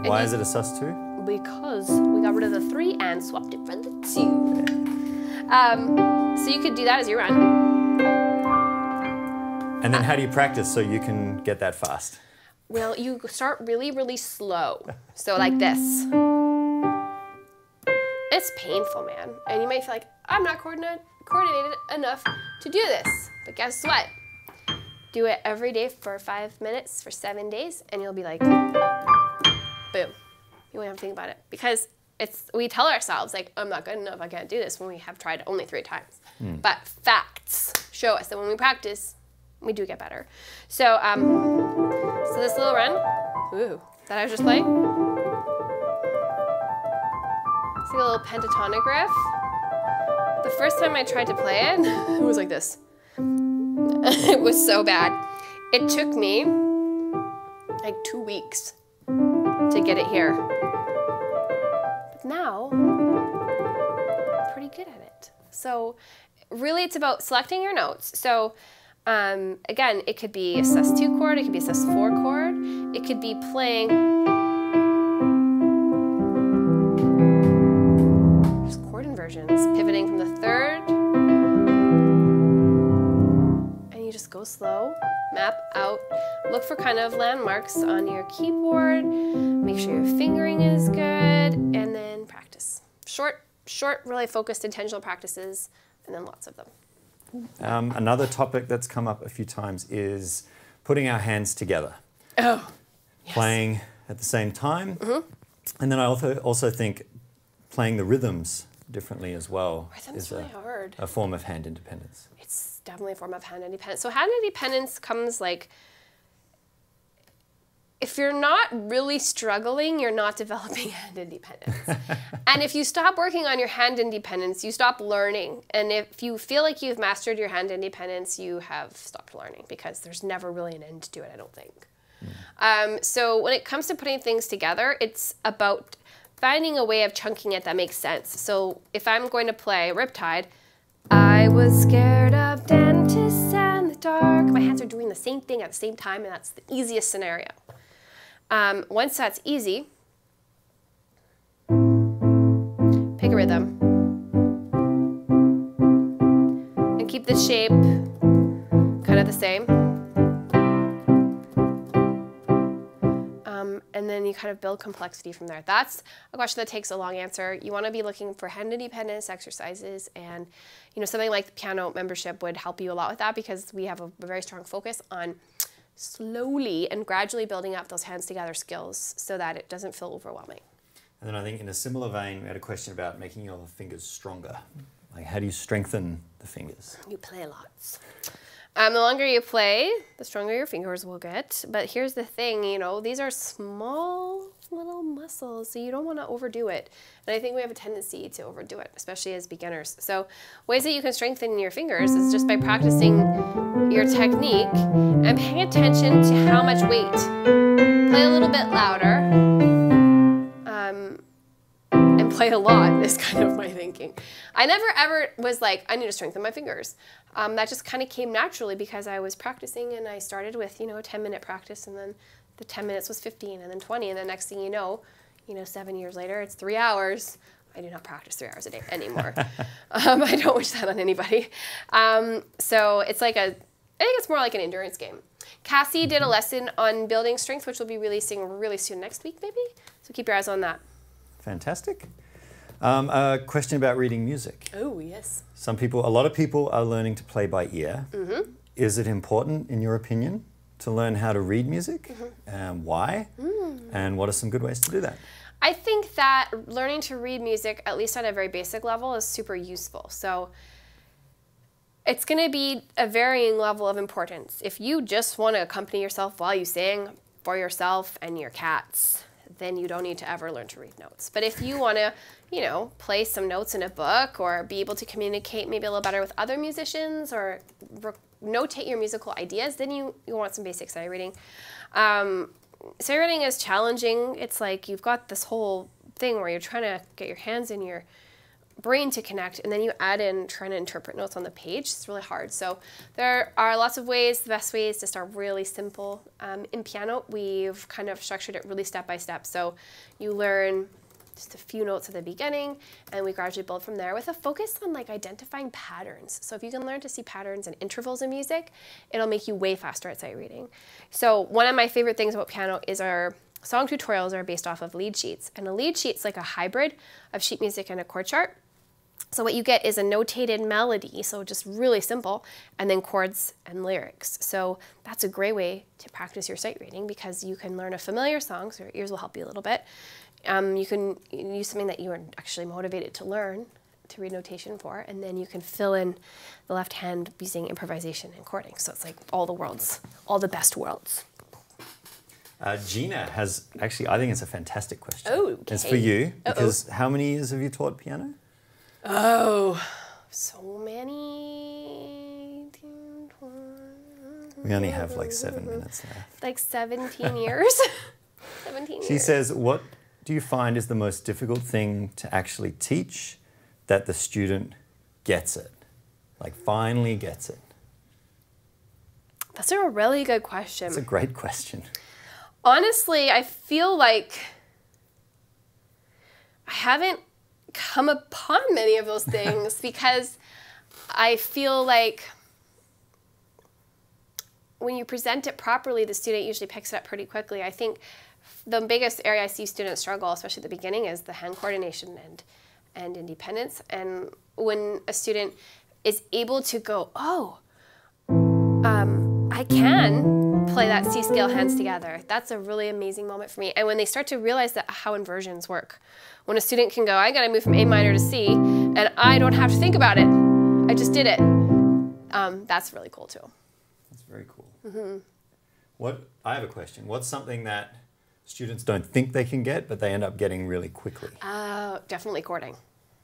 Why is it a sus2? Because we got rid of the 3 and swapped it for the 2. So you could do that as your run. And then how do you practice so you can get that fast? Well, you start really, really slow. So like this. It's painful, man. And you might feel like, I'm not coordinated enough to do this. But guess what? Do it every day for 5 minutes for 7 days, and you'll be like, boom. You won't have to think about it. Because we tell ourselves, like, I'm not good enough, I can't do this, when we have tried only 3 times. But facts show us that when we practice, we do get better. So, so this little run, that I was just playing. See the little pentatonic riff? The first time I tried to play it, it was like this. It was so bad. It took me like 2 weeks to get it here. But now, I'm pretty good at it. So really it's about selecting your notes. So again, it could be a sus2 chord, it could be a sus4 chord, it could be playing just chord inversions, pivoting from the 3rd. Go slow, map out, look for kind of landmarks on your keyboard, make sure your fingering is good, and then practice. Short, really focused, intentional practices, and then lots of them. Another topic that's come up a few times is putting our hands together. Oh, yes. Playing at the same time. And then I also think playing the rhythms differently as well is really hard. A form of hand independence. It's definitely a form of hand independence. So hand independence comes like, if you're not really struggling, you're not developing hand independence. And if you stop working on your hand independence, you stop learning. And if you feel like you've mastered your hand independence, you have stopped learning, because there's never really an end to it, I don't think. So when it comes to putting things together, it's about finding a way of chunking it that makes sense. So if I'm going to play Riptide, I was scared of dentists and the dark. My hands are doing the same thing at the same time, and that's the easiest scenario. Once that's easy, pick a rhythm and keep the shape kind of the same. And then you kind of build complexity from there. That's a question that takes a long answer. You want to be looking for hand independence exercises, and something like the Pianote membership would help you a lot with that, because we have a very strong focus on slowly and gradually building up those hands together skills so that it doesn't feel overwhelming. And then I think in a similar vein, we had a question about making your fingers stronger. Like, how do you strengthen the fingers? You play lots. The longer you play, the stronger your fingers will get. But here's the thing, these are small little muscles, so you don't want to overdo it. And I think we have a tendency to overdo it, especially as beginners. So ways that you can strengthen your fingers is just by practicing your technique and paying attention to how much weight. Play a little bit louder. And play a lot is kind of my thinking. I never ever was like, I need to strengthen my fingers. That just kind of came naturally because I was practicing, and I started with, a 10-minute practice, and then the 10 minutes was 15, and then 20, and the next thing you know, 7 years later, it's 3 hours. I do not practice 3 hours a day anymore. I don't wish that on anybody. So it's like I think it's more like an endurance game. Cassie did a lesson on building strength, which we'll be releasing really soon, next week maybe. So keep your eyes on that. Fantastic. A question about reading music. Oh, yes. A lot of people are learning to play by ear. Is it important, in your opinion, to learn how to read music? Why? And what are some good ways to do that? I think that learning to read music, at least on a very basic level, is super useful. So it's going to be a varying level of importance. If you just want to accompany yourself while you sing for yourself and your cats, then you don't need to ever learn to read notes. But if you want to, play some notes in a book, or be able to communicate maybe a little better with other musicians, or notate your musical ideas, then you want some basic sight reading. Sight reading is challenging. It's like you've got this whole thing where you're trying to get your hands in your brain to connect, and then you add in trying to interpret notes on the page. It's really hard. So there are lots of ways. The best way is to start really simple. In Pianote, we've kind of structured it really step by step. So you learn just a few notes at the beginning, and we gradually build from there with a focus on identifying patterns. So if you can learn to see patterns and intervals in music, it'll make you way faster at sight reading. So one of my favorite things about Pianote is our song tutorials are based off of lead sheets. And a lead sheet's like a hybrid of sheet music and a chord chart. So what you get is a notated melody, so just really simple, and then chords and lyrics. So that's a great way to practice your sight reading, because you can learn a familiar song, so your ears will help you a little bit. You can use something that you are actually motivated to learn, to read notation for, and then you can fill in the left hand using improvisation and chording. So it's like all the worlds, all the best worlds. Gina has, actually, I think it's a fantastic question. Oh, okay. It's for you, because how many years have you taught piano? Oh, so many. We only have like 7 minutes left. Like 17 years. 17 years. She says, what do you find is the most difficult thing to actually teach that the student gets it? Like finally gets it? That's a really good question. It's a great question. Honestly, I feel like I haven't come upon many of those things because I feel like when you present it properly, the student usually picks it up pretty quickly. I think the biggest area I see students struggle, especially at the beginning, is the hand coordination and independence. And when a student is able to go, oh, I can play that C scale hands together, that's a really amazing moment for me. And when they start to realize that how inversions work, when a student can go, I gotta move from A minor to C, and I don't have to think about it, I just did it, that's really cool too. That's very cool. I have a question. What's something that students don't think they can get, but they end up getting really quickly? Definitely chording.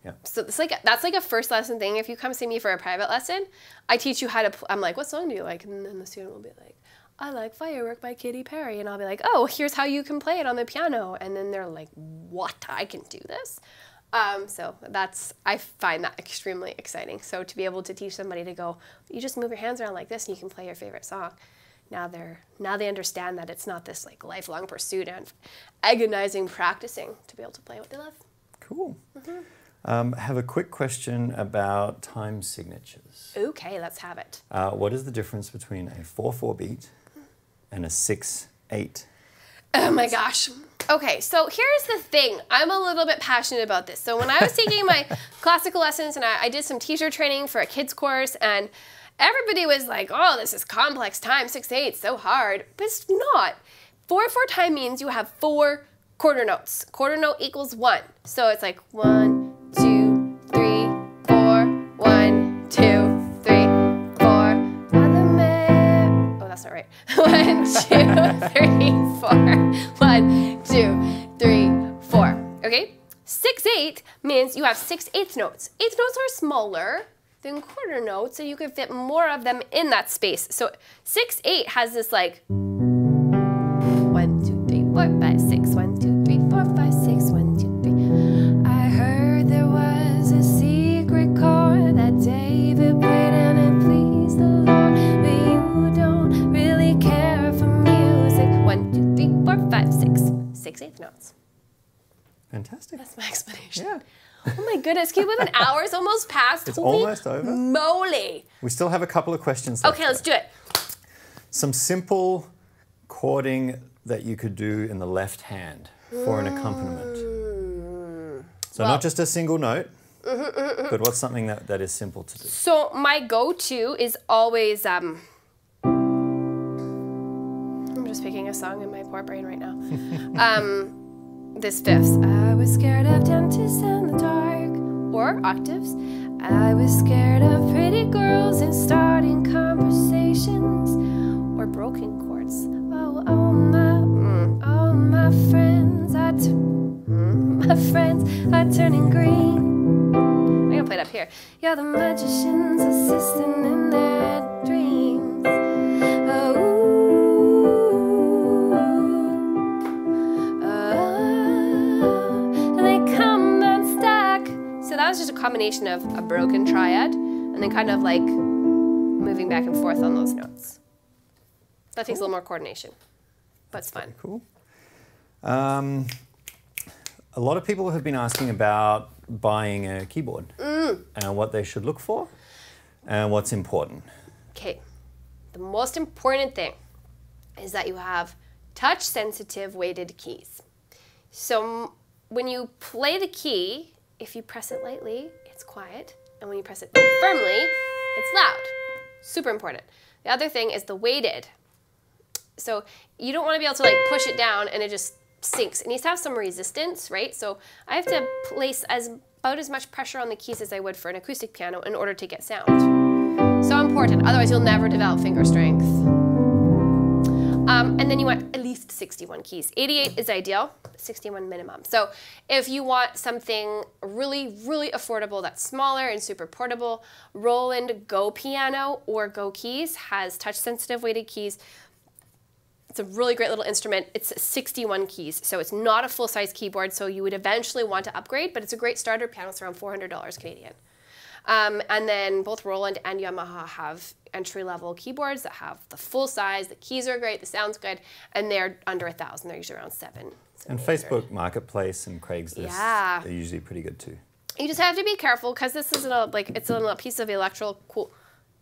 Yeah. So that's like a first lesson thing. If you come see me for a private lesson, I teach you how to, I'm like, what song do you like? And then the student will be like, I like Firework by Katy Perry. And I'll be like, oh, here's how you can play it on the piano. And then they're like, what? I can do this? So I find that extremely exciting. So to be able to teach somebody to go, you just move your hands around like this and you can play your favorite song. Now they understand that it's not this like lifelong pursuit and agonizing practicing to be able to play what they love. Cool. I have a quick question about time signatures. Okay, let's have it. What is the difference between a 4/4 beat and a 6/8? Oh my gosh. Okay, so here's the thing. I'm a little bit passionate about this. So when I was taking my classical lessons and I did some teacher training for a kids course, and everybody was like, oh, this is complex time, 6/8, so hard. But it's not. 4/4 time means you have 4 quarter notes. Quarter note equals 1. So it's like 1, 2, 3, 4, 1, 2, 3, 4. Oh, that's not right. 1, 2, 3, 4. 1, 2, 3, 4. Okay? 6/8 means you have 6/8 notes. Eighth notes are smaller than quarter notes, so you can fit more of them in that space. So 6/8 has this like 1, 2, 3, 4, 5, 6, 1, 2, 3, 4, 5, 6, 1, 2, 3. I heard there was a secret chord that David played and it pleased the Lord, but you don't really care for music. 1, 2, 3, 4, 5, 6. 6/8 notes. Fantastic. That's my explanation. Yeah. Oh my goodness, can you believe an hour's almost passed? It's Holy almost over. moly. We still have a couple of questions left. Okay, let's do it. Some simple chording that you could do in the left hand for an accompaniment. So not just a single note, but what's something that is simple to do? So my go-to is always, I'm just picking a song in my poor brain right now. This fifths. I was scared of dentists and the dark, or octaves. I was scared of pretty girls and starting conversations, or broken chords. Oh my friends are turning green. I'm gonna play it up here. You're the magician's assistant in their dreams. And they come unstuck. So that was just a combination of a broken triad and then kind of like moving back and forth on those notes. That takes a little more coordination, but it's fun. Cool. A lot of people have been asking about buying a keyboard and what they should look for and what's important. Okay, the most important thing is that you have touch-sensitive weighted keys. So when you play the key, if you press it lightly, it's quiet, and when you press it firmly, it's loud. Super important. The other thing is the weighted. So you don't want to be able to like push it down and it just sinks. It needs to have some resistance, right? So I have to place about as much pressure on the keys as I would for an acoustic piano in order to get sound. So important, otherwise you'll never develop finger strength. And then you want at least 61 keys. 88 is ideal, 61 minimum. So if you want something really, really affordable that's smaller and super portable, Roland Go Piano or Go Keys has touch-sensitive weighted keys. It's a really great little instrument. It's 61 keys, so it's not a full-size keyboard, so you would eventually want to upgrade, but it's a great starter piano. It's around $400 Canadian. And then both Roland and Yamaha have entry-level keyboards that have the full size, the keys are great, the sound's good, and they're under 1,000. They're usually around 700. And Facebook Marketplace and Craigslist, they're usually pretty good too. You just have to be careful because this isn't a, it's a piece of electrical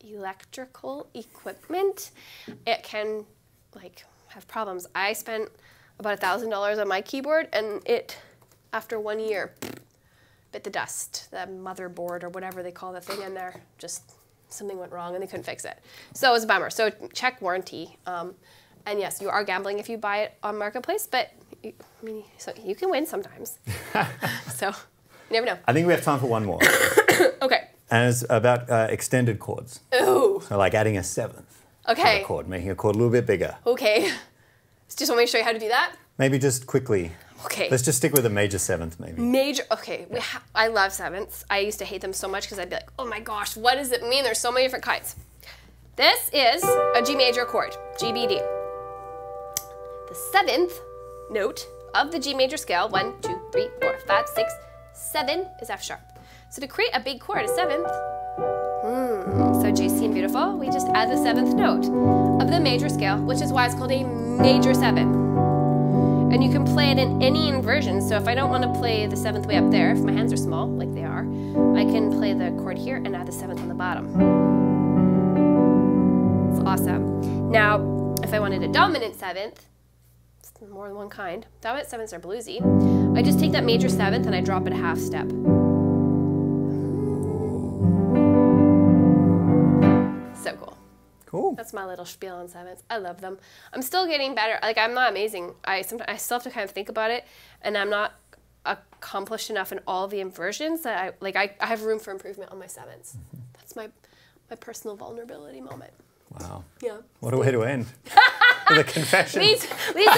electrical equipment, it can like have problems. I spent about $1,000 on my keyboard, and it, after 1 year, bit the dust. The motherboard or whatever they call the thing in there, just something went wrong and they couldn't fix it. So it was a bummer. So check warranty. And yes, you are gambling if you buy it on Marketplace, but so you can win sometimes. So you never know. I think we have time for one more. Okay. And it's about extended chords. Ooh. So like adding a seventh to the chord, making a chord a little bit bigger. Okay. Just want me to show you how to do that? Maybe just quickly. Okay. Let's just stick with a major seventh, maybe. Major, okay. I love sevenths. I used to hate them so much because I'd be like, oh my gosh, what does it mean? There's so many different kinds. This is a G major chord, G, B, D. The seventh note of the G major scale, 1, 2, 3, 4, 5, 6, 7 is F sharp. So to create a big chord, a seventh, so juicy and beautiful, we just add the seventh note of the major scale, which is why it's called a major 7. And you can play it in any inversion. So if I don't want to play the seventh way up there, if my hands are small, like they are, I can play the chord here and add the seventh on the bottom. It's awesome. Now, if I wanted a dominant seventh, it's more than one kind. Dominant sevenths are bluesy. I just take that major seventh and I drop it a half step. So cool. Cool. That's my little spiel on sevenths. I love them. I'm still getting better. Like, I'm not amazing. I still have to kind of think about it, and I'm not accomplished enough in all the inversions that I have room for improvement on my sevenths. That's my personal vulnerability moment. Wow. Yeah. What a way to end. With a confession. Lisa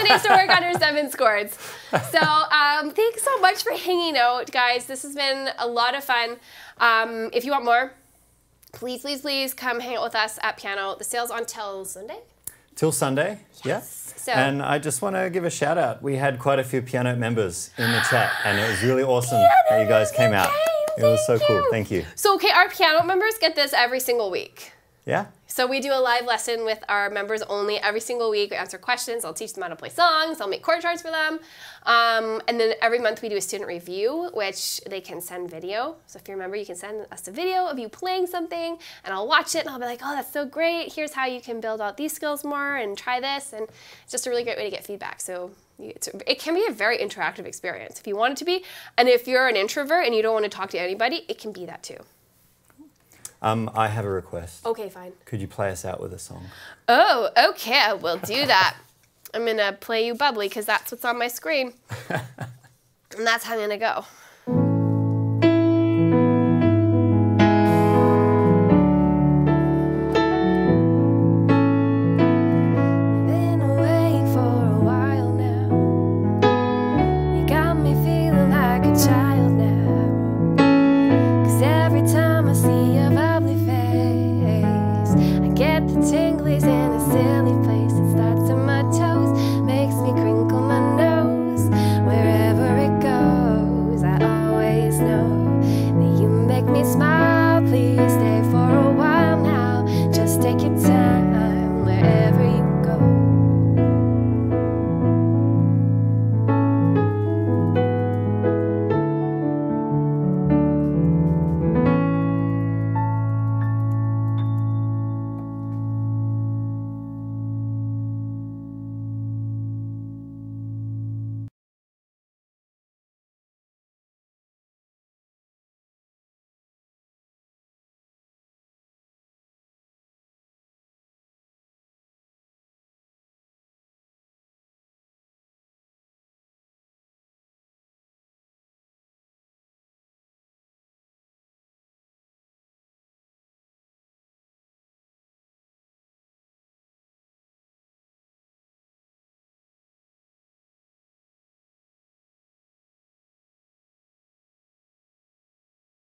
needs to work on her seventh chords. So thanks so much for hanging out, guys. This has been a lot of fun. If you want more, please, please, please come hang out with us at Pianote. The sale's on till Sunday? Till Sunday, yes. So, and I just want to give a shout out. We had quite a few Pianote members in the chat, and it was really awesome that you guys came out. It was so cool. Thank you. So, okay, our Pianote members get this every single week. Yeah? So we do a live lesson with our members only every single week. We answer questions. I'll teach them how to play songs. I'll make chord charts for them. And then every month we do a student review, which they can send video. So if you're a member, you can send us a video of you playing something, and I'll watch it, and I'll be like, oh, that's so great. Here's how you can build out these skills more and try this. And it's just a really great way to get feedback. So it can be a very interactive experience if you want it to be. And if you're an introvert and you don't want to talk to anybody, it can be that too. I have a request. Okay, fine. Could you play us out with a song? Oh, okay, I will do that. I'm going to play you Bubbly because that's what's on my screen. And that's how I'm going to go. Been away for a while now. You got me feeling like a child now. 'Cause every time I see your bubbly face, I get the tinglies in a silly place. It starts in my toes, makes me crinkle my nose. Wherever it goes, I always know that you make me smile.